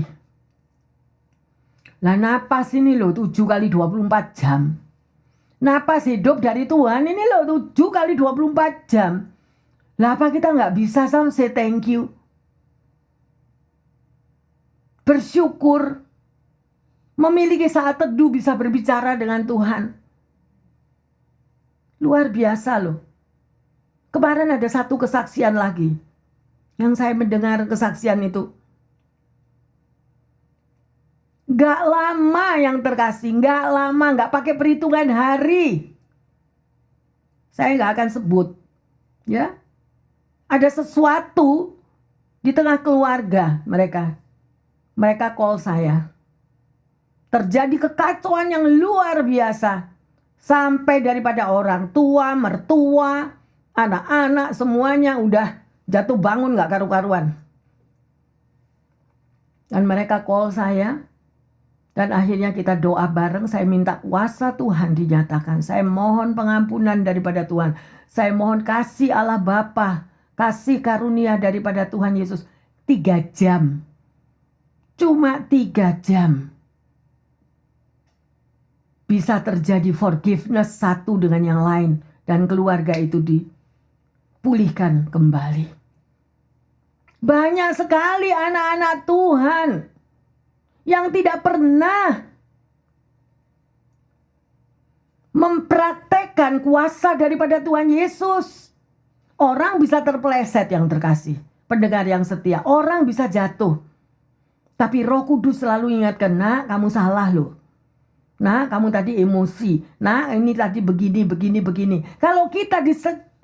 Lah napas ini loh 7 kali 24 jam. Napas hidup dari Tuhan ini loh 7 kali 24 jam. Lah apa kita nggak bisa say thank you? Bersyukur. Memiliki saat teduh bisa berbicara dengan Tuhan. Luar biasa loh. Kemarin ada satu kesaksian lagi. Yang saya mendengar kesaksian itu. Gak lama yang terkasih. Gak lama. Gak pakai perhitungan hari. Saya gak akan sebut. Ya. Ada sesuatu di tengah keluarga mereka. Mereka call saya. Terjadi kekacauan yang luar biasa. Sampai daripada orang tua, mertua, anak-anak semuanya udah jatuh bangun gak karu-karuan. Dan mereka call saya. Dan akhirnya kita doa bareng. Saya minta kuasa Tuhan dinyatakan. Saya mohon pengampunan daripada Tuhan. Saya mohon kasih Allah Bapa, kasih karunia daripada Tuhan Yesus. 3 jam. Cuma 3 jam. Bisa terjadi forgiveness satu dengan yang lain. Dan keluarga itu dipulihkan kembali. Banyak sekali anak-anak Tuhan yang tidak pernah mempraktekkan kuasa daripada Tuhan Yesus. Orang bisa terpeleset yang terkasih. Pendengar yang setia. Orang bisa jatuh. Tapi Roh Kudus selalu ingatkan, nak kamu salah loh. Nah, kamu tadi emosi. Nah, ini tadi begini. Kalau kita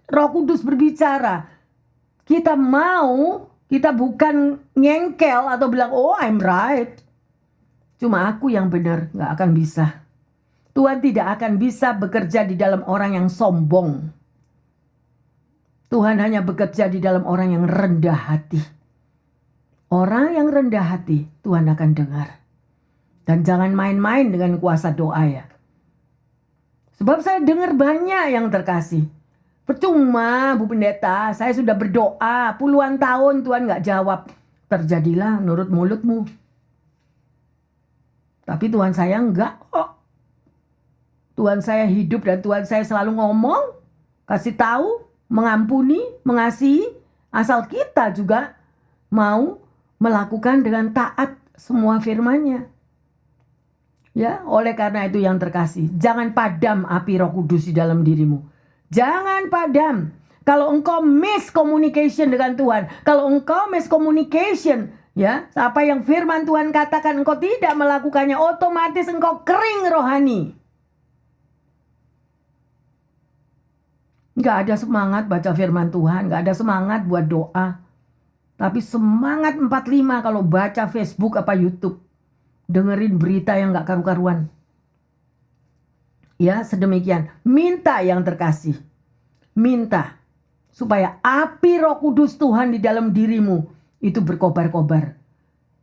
Roh Kudus berbicara, kita bukan ngengkel atau bilang, oh I'm right, cuma aku yang benar, gak akan bisa. Tuhan tidak akan bisa bekerja di dalam orang yang sombong. Tuhan hanya bekerja di dalam orang yang rendah hati. Orang yang rendah hati Tuhan akan dengar. Dan jangan main-main dengan kuasa doa ya. Sebab saya dengar banyak yang terkasih. Percuma Bu Pendeta, saya sudah berdoa puluhan tahun Tuhan gak jawab. Terjadilah menurut mulutmu. Tapi Tuhan saya enggak kok. Tuhan saya hidup dan Tuhan saya selalu ngomong, kasih tahu, mengampuni, mengasihi. Asal kita juga mau melakukan dengan taat semua firman-Nya. Ya, oleh karena itu yang terkasih, jangan padam api Roh Kudus di dalam dirimu. Jangan padam. Kalau engkau miscommunication dengan Tuhan, kalau engkau miscommunication, ya, apa yang firman Tuhan katakan engkau tidak melakukannya, otomatis engkau kering rohani. Gak ada semangat baca firman Tuhan, gak ada semangat buat doa. Tapi semangat 45 kalau baca Facebook apa YouTube. Dengerin berita yang gak karu-karuan. Ya, sedemikian. Minta yang terkasih. Minta. Supaya api Roh Kudus Tuhan di dalam dirimu itu berkobar-kobar.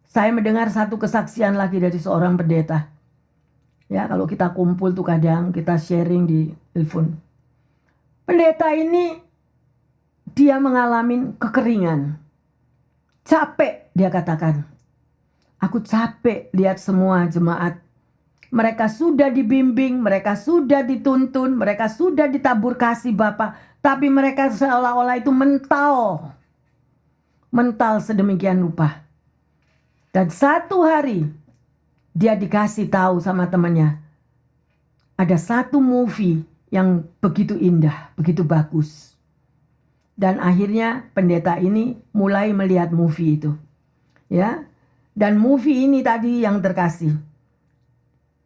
Saya mendengar satu kesaksian lagi dari seorang pendeta. Ya, kalau kita kumpul tuh kadang kita sharing di telepon. Pendeta ini dia mengalami kekeringan. Capek dia katakan. Aku capek lihat semua jemaat. Mereka sudah dibimbing, mereka sudah dituntun, mereka sudah ditabur kasih Bapa. Tapi mereka seolah-olah itu mental. Mental sedemikian rupa. Dan satu hari dia dikasih tahu sama temannya. Ada satu movie yang begitu indah, begitu bagus. Dan akhirnya pendeta ini mulai melihat movie itu. Ya. Dan movie ini tadi yang terkasih.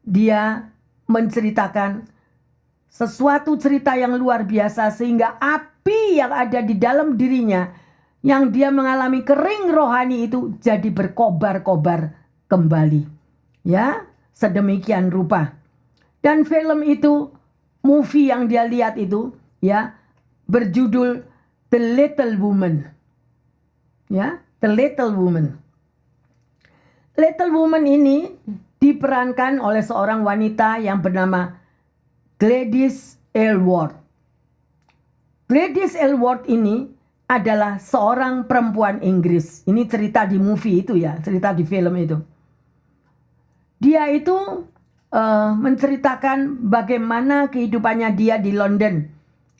Dia menceritakan sesuatu cerita yang luar biasa sehingga api yang ada di dalam dirinya yang dia mengalami kering rohani itu jadi berkobar-kobar kembali. Ya, sedemikian rupa. Dan film itu, movie yang dia lihat itu, ya, berjudul The Little Woman. Ya, The Little Woman. Little Woman ini diperankan oleh seorang wanita yang bernama Gladys Aylward. Gladys Aylward ini adalah seorang perempuan Inggris. Ini cerita di movie itu ya, cerita di film itu. Dia itu menceritakan bagaimana kehidupannya dia di London,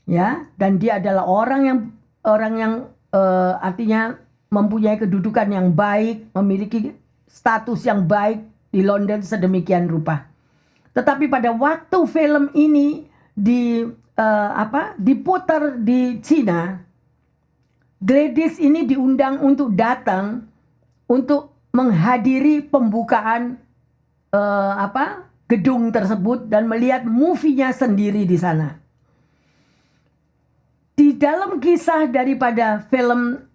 ya, dan dia adalah orang yang artinya mempunyai kedudukan yang baik, memiliki status yang baik di London sedemikian rupa. Tetapi pada waktu film ini diputar di Cina, Gladys ini diundang untuk datang untuk menghadiri pembukaan gedung tersebut dan melihat movie-nya sendiri di sana. Di dalam kisah daripada film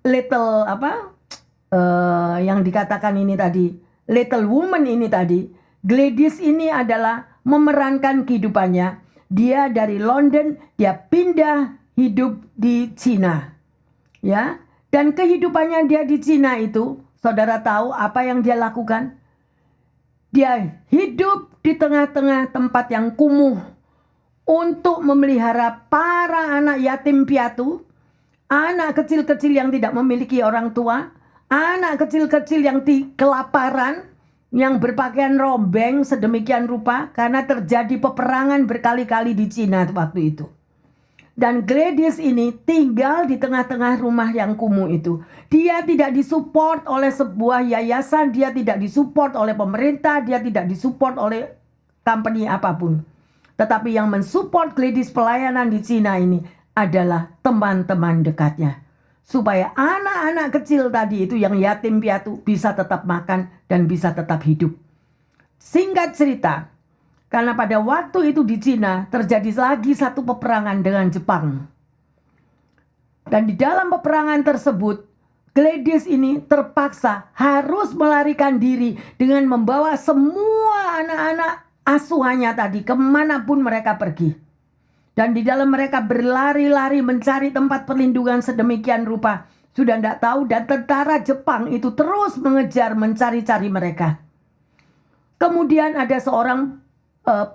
yang dikatakan ini tadi, Little Woman ini tadi, Gladys ini adalah memerankan kehidupannya. Dia dari London, dia pindah hidup di Cina. Ya, dan kehidupannya dia di Cina itu, saudara tahu apa yang dia lakukan? Dia hidup di tengah-tengah tempat yang kumuh untuk memelihara para anak yatim piatu, anak kecil-kecil yang tidak memiliki orang tua, anak kecil-kecil yang kelaparan, yang berpakaian rombeng sedemikian rupa karena terjadi peperangan berkali-kali di Cina waktu itu. Dan Gladys ini tinggal di tengah-tengah rumah yang kumuh itu. Dia tidak disupport oleh sebuah yayasan, dia tidak disupport oleh pemerintah, dia tidak disupport oleh company apapun. Tetapi yang mensupport Gladys pelayanan di Cina ini adalah teman-teman dekatnya. Supaya anak-anak kecil tadi itu yang yatim piatu bisa tetap makan dan bisa tetap hidup. Singkat cerita, karena pada waktu itu di Cina terjadi lagi satu peperangan dengan Jepang. Dan di dalam peperangan tersebut, Gladys ini terpaksa harus melarikan diri dengan membawa semua anak-anak asuhannya tadi kemanapun mereka pergi. Dan di dalam mereka berlari-lari mencari tempat perlindungan sedemikian rupa. Sudah tidak tahu, dan tentara Jepang itu terus mengejar mencari-cari mereka. Kemudian ada seorang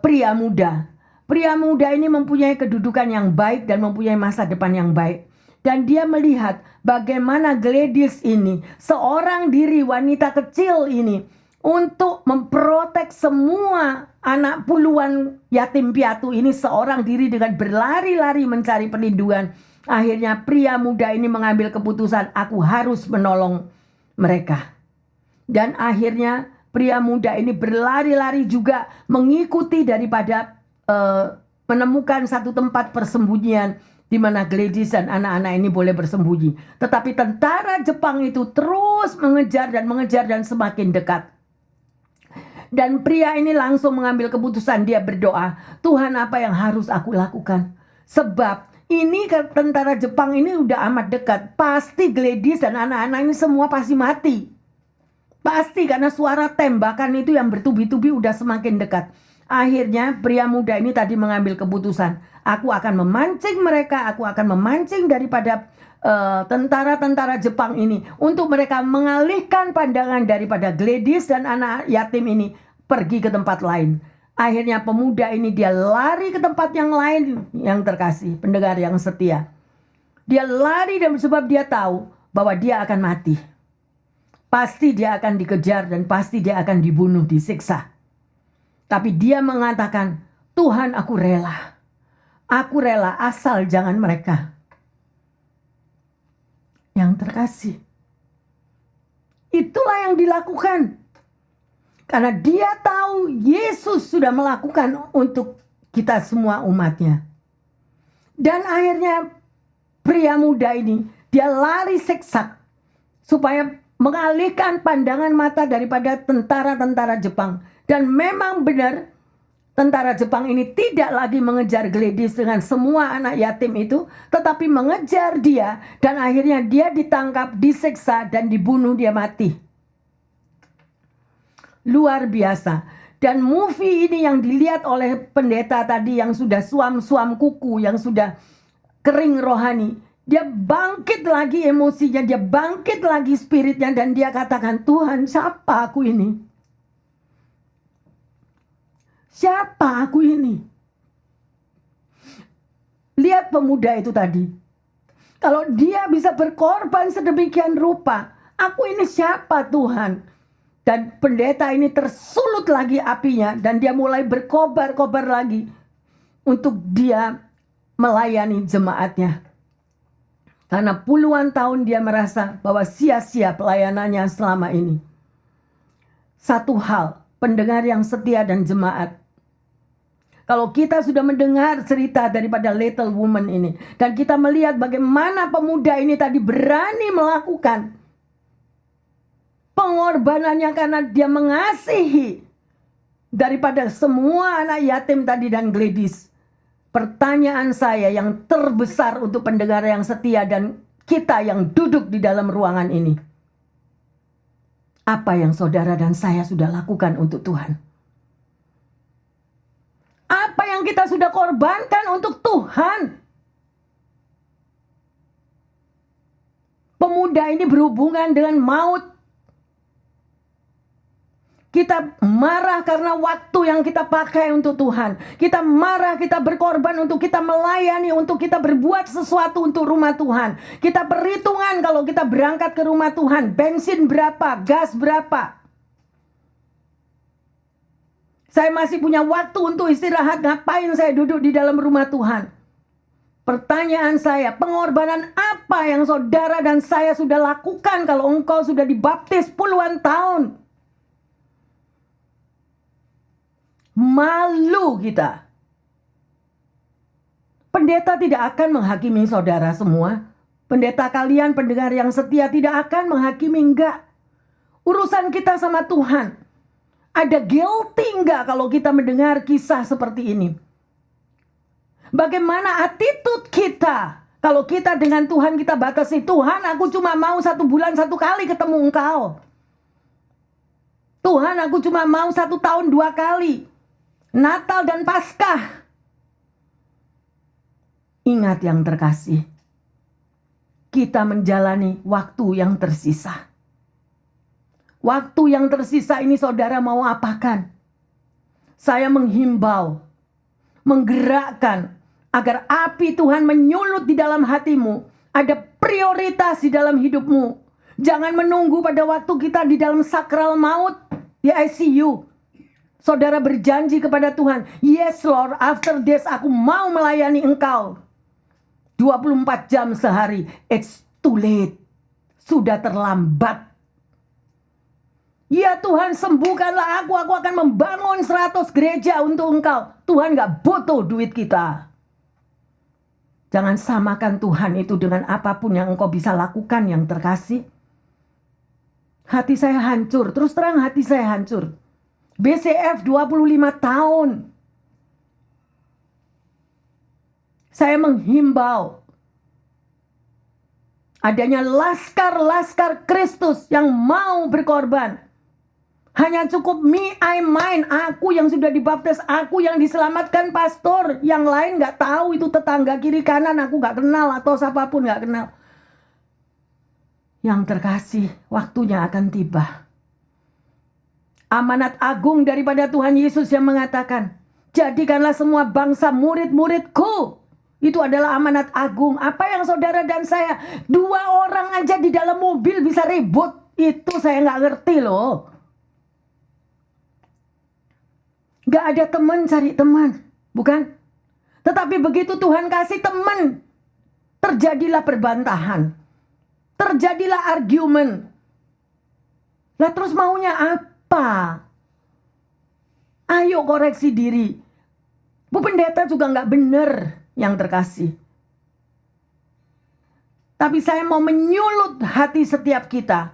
pria muda. Pria muda ini mempunyai kedudukan yang baik dan mempunyai masa depan yang baik. Dan dia melihat bagaimana Gladys ini, seorang diri wanita kecil ini, untuk memprotek semua anak puluhan yatim piatu ini seorang diri dengan berlari-lari mencari perlindungan. Akhirnya pria muda ini mengambil keputusan, aku harus menolong mereka. Dan akhirnya pria muda ini berlari-lari juga mengikuti daripada menemukan satu tempat persembunyian di mana Gladys dan anak-anak ini boleh bersembunyi. Tetapi tentara Jepang itu terus mengejar dan semakin dekat. Dan pria ini langsung mengambil keputusan, dia berdoa, Tuhan, apa yang harus aku lakukan? Sebab ini tentara Jepang ini udah amat dekat. Pasti Gladys dan anak-anak ini semua pasti mati. Pasti, karena suara tembakan itu yang bertubi-tubi udah semakin dekat. Akhirnya pria muda ini tadi mengambil keputusan, aku akan memancing mereka, aku akan memancing daripada tentara-tentara Jepang ini untuk mereka mengalihkan pandangan daripada Gladys dan anak yatim ini pergi ke tempat lain. Akhirnya pemuda ini dia lari ke tempat yang lain. Yang terkasih, pendengar yang setia, dia lari dan sebab dia tahu bahwa dia akan mati. Pasti dia akan dikejar dan pasti dia akan dibunuh, disiksa. Tapi dia mengatakan, Tuhan, aku rela. Aku rela asal jangan mereka. Yang terkasih, itulah yang dilakukan. Karena dia tahu Yesus sudah melakukan untuk kita semua umatnya. Dan akhirnya pria muda ini, dia lari siksak supaya mengalihkan pandangan mata daripada tentara-tentara Jepang. Dan memang benar, tentara Jepang ini tidak lagi mengejar Gladys dengan semua anak yatim itu, tetapi mengejar dia, dan akhirnya dia ditangkap, disiksa, dan dibunuh, dia mati. Luar biasa. Dan movie ini yang dilihat oleh pendeta tadi yang sudah suam-suam kuku, yang sudah kering rohani, dia bangkit lagi emosinya, dia bangkit lagi spiritnya, dan dia katakan, Tuhan, siapa aku ini? Siapa aku ini? Lihat pemuda itu tadi. Kalau dia bisa berkorban sedemikian rupa, aku ini siapa, Tuhan? Dan pendeta ini tersulut lagi apinya, dan dia mulai berkobar-kobar lagi untuk dia melayani jemaatnya. Karena puluhan tahun dia merasa bahwa sia-sia pelayanannya selama ini. Satu hal, pendengar yang setia dan jemaat, kalau kita sudah mendengar cerita daripada little woman ini, dan kita melihat bagaimana pemuda ini tadi berani melakukan pengorbanannya karena dia mengasihi daripada semua anak yatim tadi dan Gladys. Pertanyaan saya yang terbesar untuk pendengar yang setia dan kita yang duduk di dalam ruangan ini, apa yang saudara dan saya sudah lakukan untuk Tuhan? Apa yang kita sudah korbankan untuk Tuhan? Pemuda ini berhubungan dengan maut. Kita marah karena waktu yang kita pakai untuk Tuhan. Kita marah, kita berkorban untuk kita melayani, untuk kita berbuat sesuatu untuk rumah Tuhan. Kita perhitungan kalau kita berangkat ke rumah Tuhan, bensin berapa, gas berapa. Saya masih punya waktu untuk istirahat, ngapain saya duduk di dalam rumah Tuhan? Pertanyaan saya, pengorbanan apa yang saudara dan saya sudah lakukan kalau engkau sudah dibaptis puluhan tahun? Malu kita. Pendeta tidak akan menghakimi saudara semua. Pendeta kalian, pendengar yang setia, tidak akan menghakimi, enggak. Urusan kita sama Tuhan. Ada guilty enggak kalau kita mendengar kisah seperti ini? Bagaimana attitude kita Kalau kita dengan Tuhan kita batasi, Tuhan aku cuma mau 1 bulan 1 kali ketemu Engkau. Tuhan aku cuma mau 1 tahun 2 kali. Natal dan Paskah. Ingat yang terkasih, kita menjalani waktu yang tersisa. Waktu yang tersisa ini saudara mau apakan? Saya menghimbau, menggerakkan agar api Tuhan menyulut di dalam hatimu. Ada prioritas di dalam hidupmu. Jangan menunggu pada waktu kita di dalam sakral maut, di ICU. Saudara berjanji kepada Tuhan, yes Lord, after this aku mau melayani Engkau. 24 jam sehari, it's too late. Sudah terlambat. Ya Tuhan, sembuhkanlah aku akan membangun 100 gereja untuk Engkau. Tuhan gak butuh duit kita. Jangan samakan Tuhan itu dengan apapun yang engkau bisa lakukan yang terkasih. Hati saya hancur, terus terang hati saya hancur. BCF 25 tahun. Saya menghimbau adanya laskar-laskar Kristus yang mau berkorban. Hanya cukup me, I, mine. Aku yang sudah dibaptis, aku yang diselamatkan pastor. Yang lain gak tahu, itu tetangga kiri kanan aku gak kenal atau siapapun gak kenal. Yang terkasih, waktunya akan tiba. Amanat agung daripada Tuhan Yesus yang mengatakan, jadikanlah semua bangsa murid-muridku. Itu adalah amanat agung. Apa yang saudara dan saya, 2 orang aja di dalam mobil bisa ribut. Itu saya gak ngerti loh. Gak ada teman cari teman, bukan? Tetapi begitu Tuhan kasih teman, terjadilah perbantahan, terjadilah argumen. Lah terus maunya apa? Ayo koreksi diri. Bu pendeta juga gak benar yang terkasih. Tapi saya mau menyulut hati setiap kita.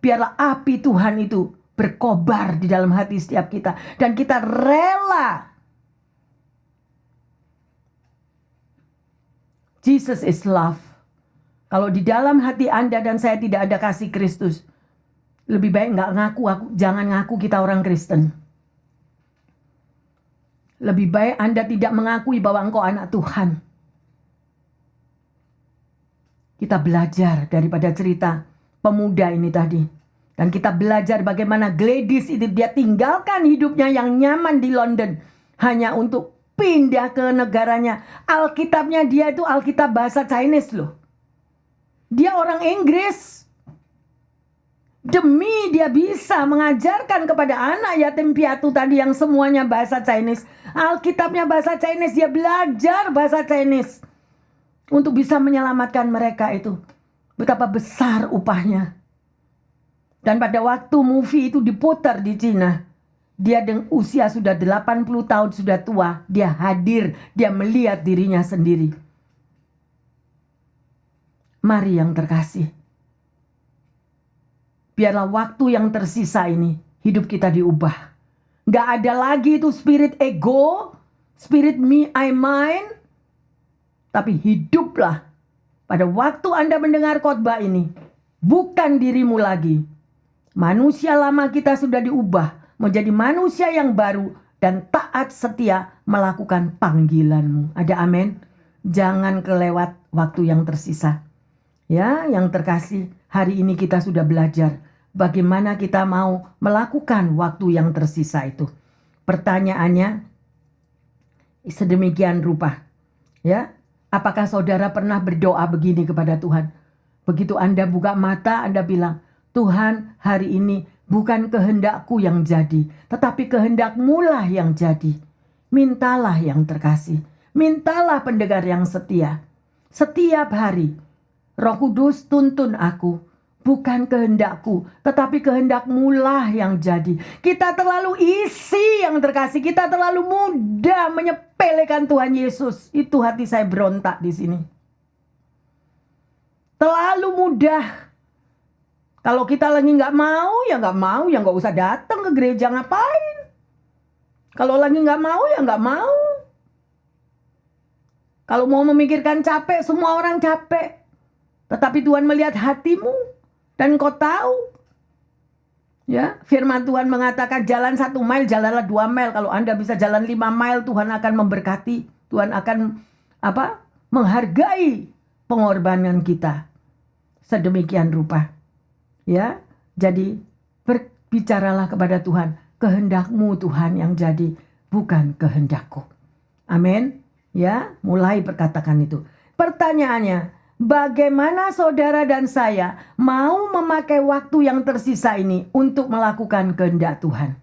Biarlah api Tuhan itu berkobar di dalam hati setiap kita. Dan kita rela. Jesus is love. Kalau di dalam hati Anda dan saya tidak ada kasih Kristus, lebih baik nggak ngaku, jangan ngaku kita orang Kristen. Lebih baik Anda tidak mengakui bahwa engkau anak Tuhan. Kita belajar daripada cerita pemuda ini tadi. Dan kita belajar bagaimana Gladys itu dia tinggalkan hidupnya yang nyaman di London hanya untuk pindah ke negaranya. Alkitabnya dia itu Alkitab bahasa Chinese loh. Dia orang Inggris. Demi dia bisa mengajarkan kepada anak yatim piatu tadi yang semuanya bahasa Chinese. Alkitabnya bahasa Chinese, dia belajar bahasa Chinese untuk bisa menyelamatkan mereka itu. Betapa besar upahnya. Dan pada waktu movie itu diputar di Cina, dia dengan usia sudah 80 tahun, sudah tua. Dia hadir, dia melihat dirinya sendiri. Mari yang terkasih. Biarlah waktu yang tersisa ini, hidup kita diubah. Gak ada lagi itu spirit ego, spirit me, I, mine. Tapi hiduplah pada waktu Anda mendengar khotbah ini. Bukan dirimu lagi. Manusia lama kita sudah diubah menjadi manusia yang baru dan taat setia melakukan panggilanmu. Ada amin? Jangan kelewat waktu yang tersisa. Ya, yang terkasih, hari ini kita sudah belajar bagaimana kita mau melakukan waktu yang tersisa itu. Pertanyaannya sedemikian rupa. Ya, apakah saudara pernah berdoa begini kepada Tuhan? Begitu Anda buka mata, Anda bilang, Tuhan, hari ini bukan kehendakku yang jadi, tetapi kehendak-Mu lah yang jadi. Mintalah yang terkasih. Mintalah pendengar yang setia. Setiap hari, Roh Kudus tuntun aku. Bukan kehendakku, tetapi kehendak-Mu lah yang jadi. Kita terlalu isi yang terkasih. Kita terlalu mudah menyepelekan Tuhan Yesus. Itu hati saya berontak di sini. Terlalu mudah. Kalau kita lagi nggak mau, ya nggak usah datang ke gereja, ngapain? Kalau lagi nggak mau, ya nggak mau. Kalau mau memikirkan capek, semua orang capek. Tetapi Tuhan melihat hatimu dan Engkau tahu. Ya, firman Tuhan mengatakan jalan 1 mile, jalanlah 2 mile. Kalau Anda bisa jalan 5 mile, Tuhan akan memberkati. Tuhan akan menghargai pengorbanan kita. Sedemikian rupa. Ya, jadi berbicaralah kepada Tuhan, kehendak-Mu Tuhan yang jadi, bukan kehendakku. Amin. Ya, mulai berkatakan itu. Pertanyaannya, bagaimana saudara dan saya mau memakai waktu yang tersisa ini untuk melakukan kehendak Tuhan?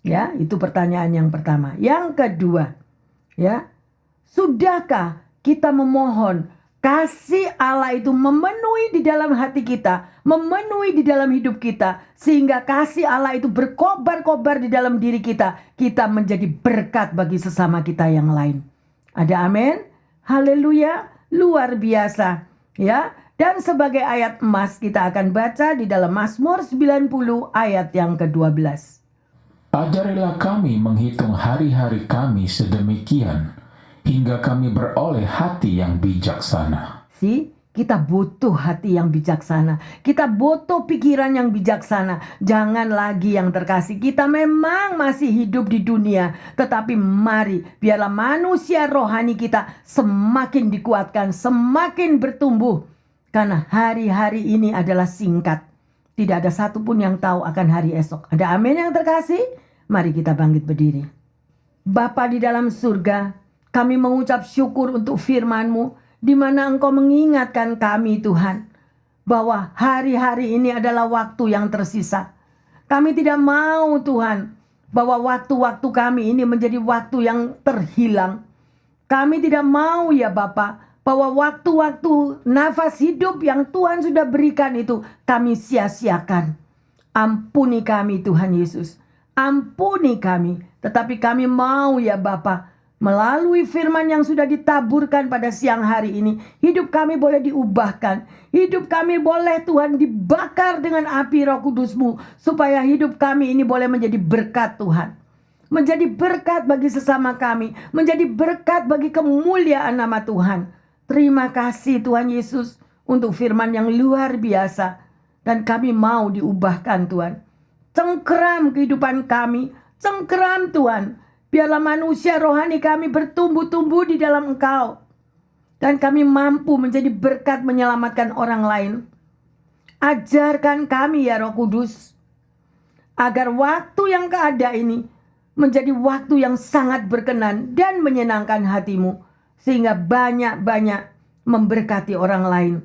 Ya, itu pertanyaan yang pertama. Yang kedua, ya, sudahkah kita memohon kasih Allah itu memenuhi di dalam hati kita, memenuhi di dalam hidup kita, sehingga kasih Allah itu berkobar-kobar di dalam diri kita. Kita menjadi berkat bagi sesama kita yang lain. Ada amin? Haleluya, luar biasa. Ya, dan sebagai ayat emas kita akan baca di dalam Mazmur 90 ayat yang ke-12. Ajarilah kami menghitung hari-hari kami sedemikian, hingga kami beroleh hati yang bijaksana. Kita butuh hati yang bijaksana. Kita butuh pikiran yang bijaksana. Jangan lagi yang terkasih. Kita memang masih hidup di dunia. Tetapi mari biarlah manusia rohani kita semakin dikuatkan. Semakin bertumbuh. Karena hari-hari ini adalah singkat. Tidak ada satupun yang tahu akan hari esok. Ada amin yang terkasih? Mari kita bangkit berdiri. Bapa di dalam surga, kami mengucap syukur untuk firman-Mu, di mana Engkau mengingatkan kami Tuhan, bahwa hari-hari ini adalah waktu yang tersisa. Kami tidak mau Tuhan, bahwa waktu-waktu kami ini menjadi waktu yang terhilang. Kami tidak mau ya Bapa, bahwa waktu-waktu nafas hidup yang Tuhan sudah berikan itu kami sia-siakan. Ampuni kami Tuhan Yesus. Ampuni kami. Tetapi kami mau ya Bapa, melalui firman yang sudah ditaburkan pada siang hari ini, hidup kami boleh diubahkan. Hidup kami boleh Tuhan dibakar dengan api Roh Kudus-Mu, supaya hidup kami ini boleh menjadi berkat Tuhan. Menjadi berkat bagi sesama kami. Menjadi berkat bagi kemuliaan nama Tuhan. Terima kasih Tuhan Yesus untuk firman yang luar biasa. Dan kami mau diubahkan Tuhan. Cengkeram kehidupan kami. Cengkeram Tuhan. Biarlah manusia rohani kami bertumbuh-tumbuh di dalam Engkau. Dan kami mampu menjadi berkat menyelamatkan orang lain. Ajarkan kami ya Roh Kudus. Agar waktu yang keada ini menjadi waktu yang sangat berkenan dan menyenangkan hati-Mu. Sehingga banyak-banyak memberkati orang lain.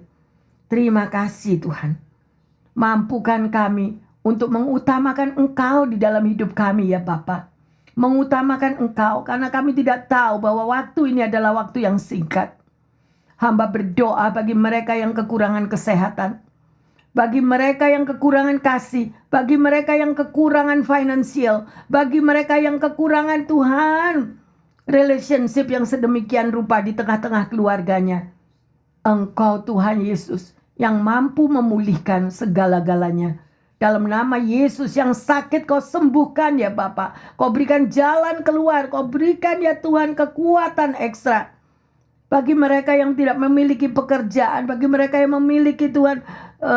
Terima kasih Tuhan. Mampukan kami untuk mengutamakan Engkau di dalam hidup kami ya Bapa. Mengutamakan Engkau karena kami tidak tahu bahwa waktu ini adalah waktu yang singkat. Hamba berdoa bagi mereka yang kekurangan kesehatan. Bagi mereka yang kekurangan kasih. Bagi mereka yang kekurangan finansial. Bagi mereka yang kekurangan Tuhan relationship yang sedemikian rupa di tengah-tengah keluarganya. Engkau Tuhan Yesus yang mampu memulihkan segala-galanya. Dalam nama Yesus yang sakit Kau sembuhkan ya Bapa. Kau berikan jalan keluar. Kau berikan ya Tuhan kekuatan ekstra. Bagi mereka yang tidak memiliki pekerjaan. Bagi mereka yang memiliki Tuhan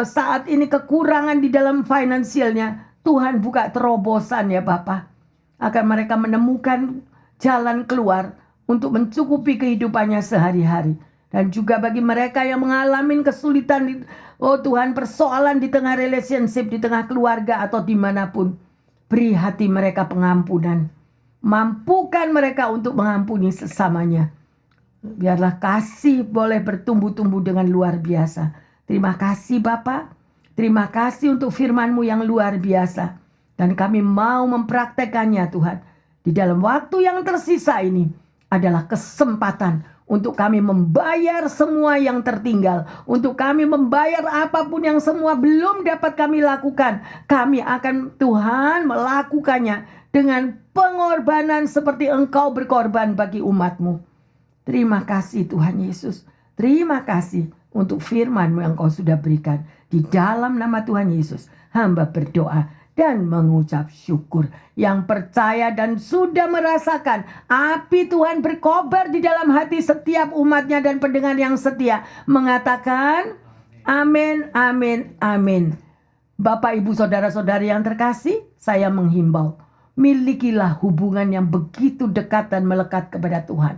saat ini kekurangan di dalam finansialnya. Tuhan buka terobosan ya Bapa. Agar mereka menemukan jalan keluar untuk mencukupi kehidupannya sehari-hari. Dan juga bagi mereka yang mengalami kesulitan, oh Tuhan, persoalan di tengah relationship, di tengah keluarga atau dimanapun. Beri hati mereka pengampunan. Mampukan mereka untuk mengampuni sesamanya. Biarlah kasih boleh bertumbuh-tumbuh dengan luar biasa. Terima kasih Bapa. Terima kasih untuk firman-Mu yang luar biasa. Dan kami mau mempraktekannya Tuhan. Di dalam waktu yang tersisa ini adalah kesempatan untuk kami membayar semua yang tertinggal. Untuk kami membayar apapun yang semua belum dapat kami lakukan. Kami akan Tuhan melakukannya dengan pengorbanan seperti Engkau berkorban bagi umat-Mu. Terima kasih Tuhan Yesus. Terima kasih untuk firman-Mu yang Kau sudah berikan. Di dalam nama Tuhan Yesus hamba berdoa dan mengucap syukur. Yang percaya dan sudah merasakan api Tuhan berkobar di dalam hati setiap umatnya dan pendengar yang setia, mengatakan amin, amin, amin. Bapak, Ibu, Saudara-saudari yang terkasih, saya menghimbau, milikilah hubungan yang begitu dekat dan melekat kepada Tuhan,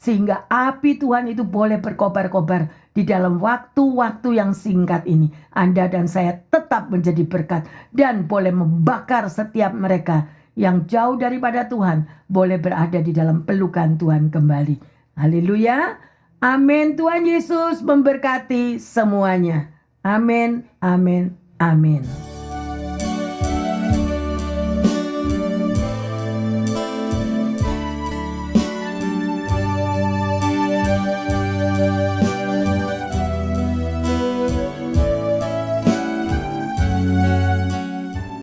sehingga api Tuhan itu boleh berkobar-kobar di dalam waktu-waktu yang singkat ini. Anda dan saya tetap menjadi berkat dan boleh membakar setiap mereka yang jauh daripada Tuhan, boleh berada di dalam pelukan Tuhan kembali. Haleluya. Amin. Tuhan Yesus memberkati semuanya. Amin, amin, amin.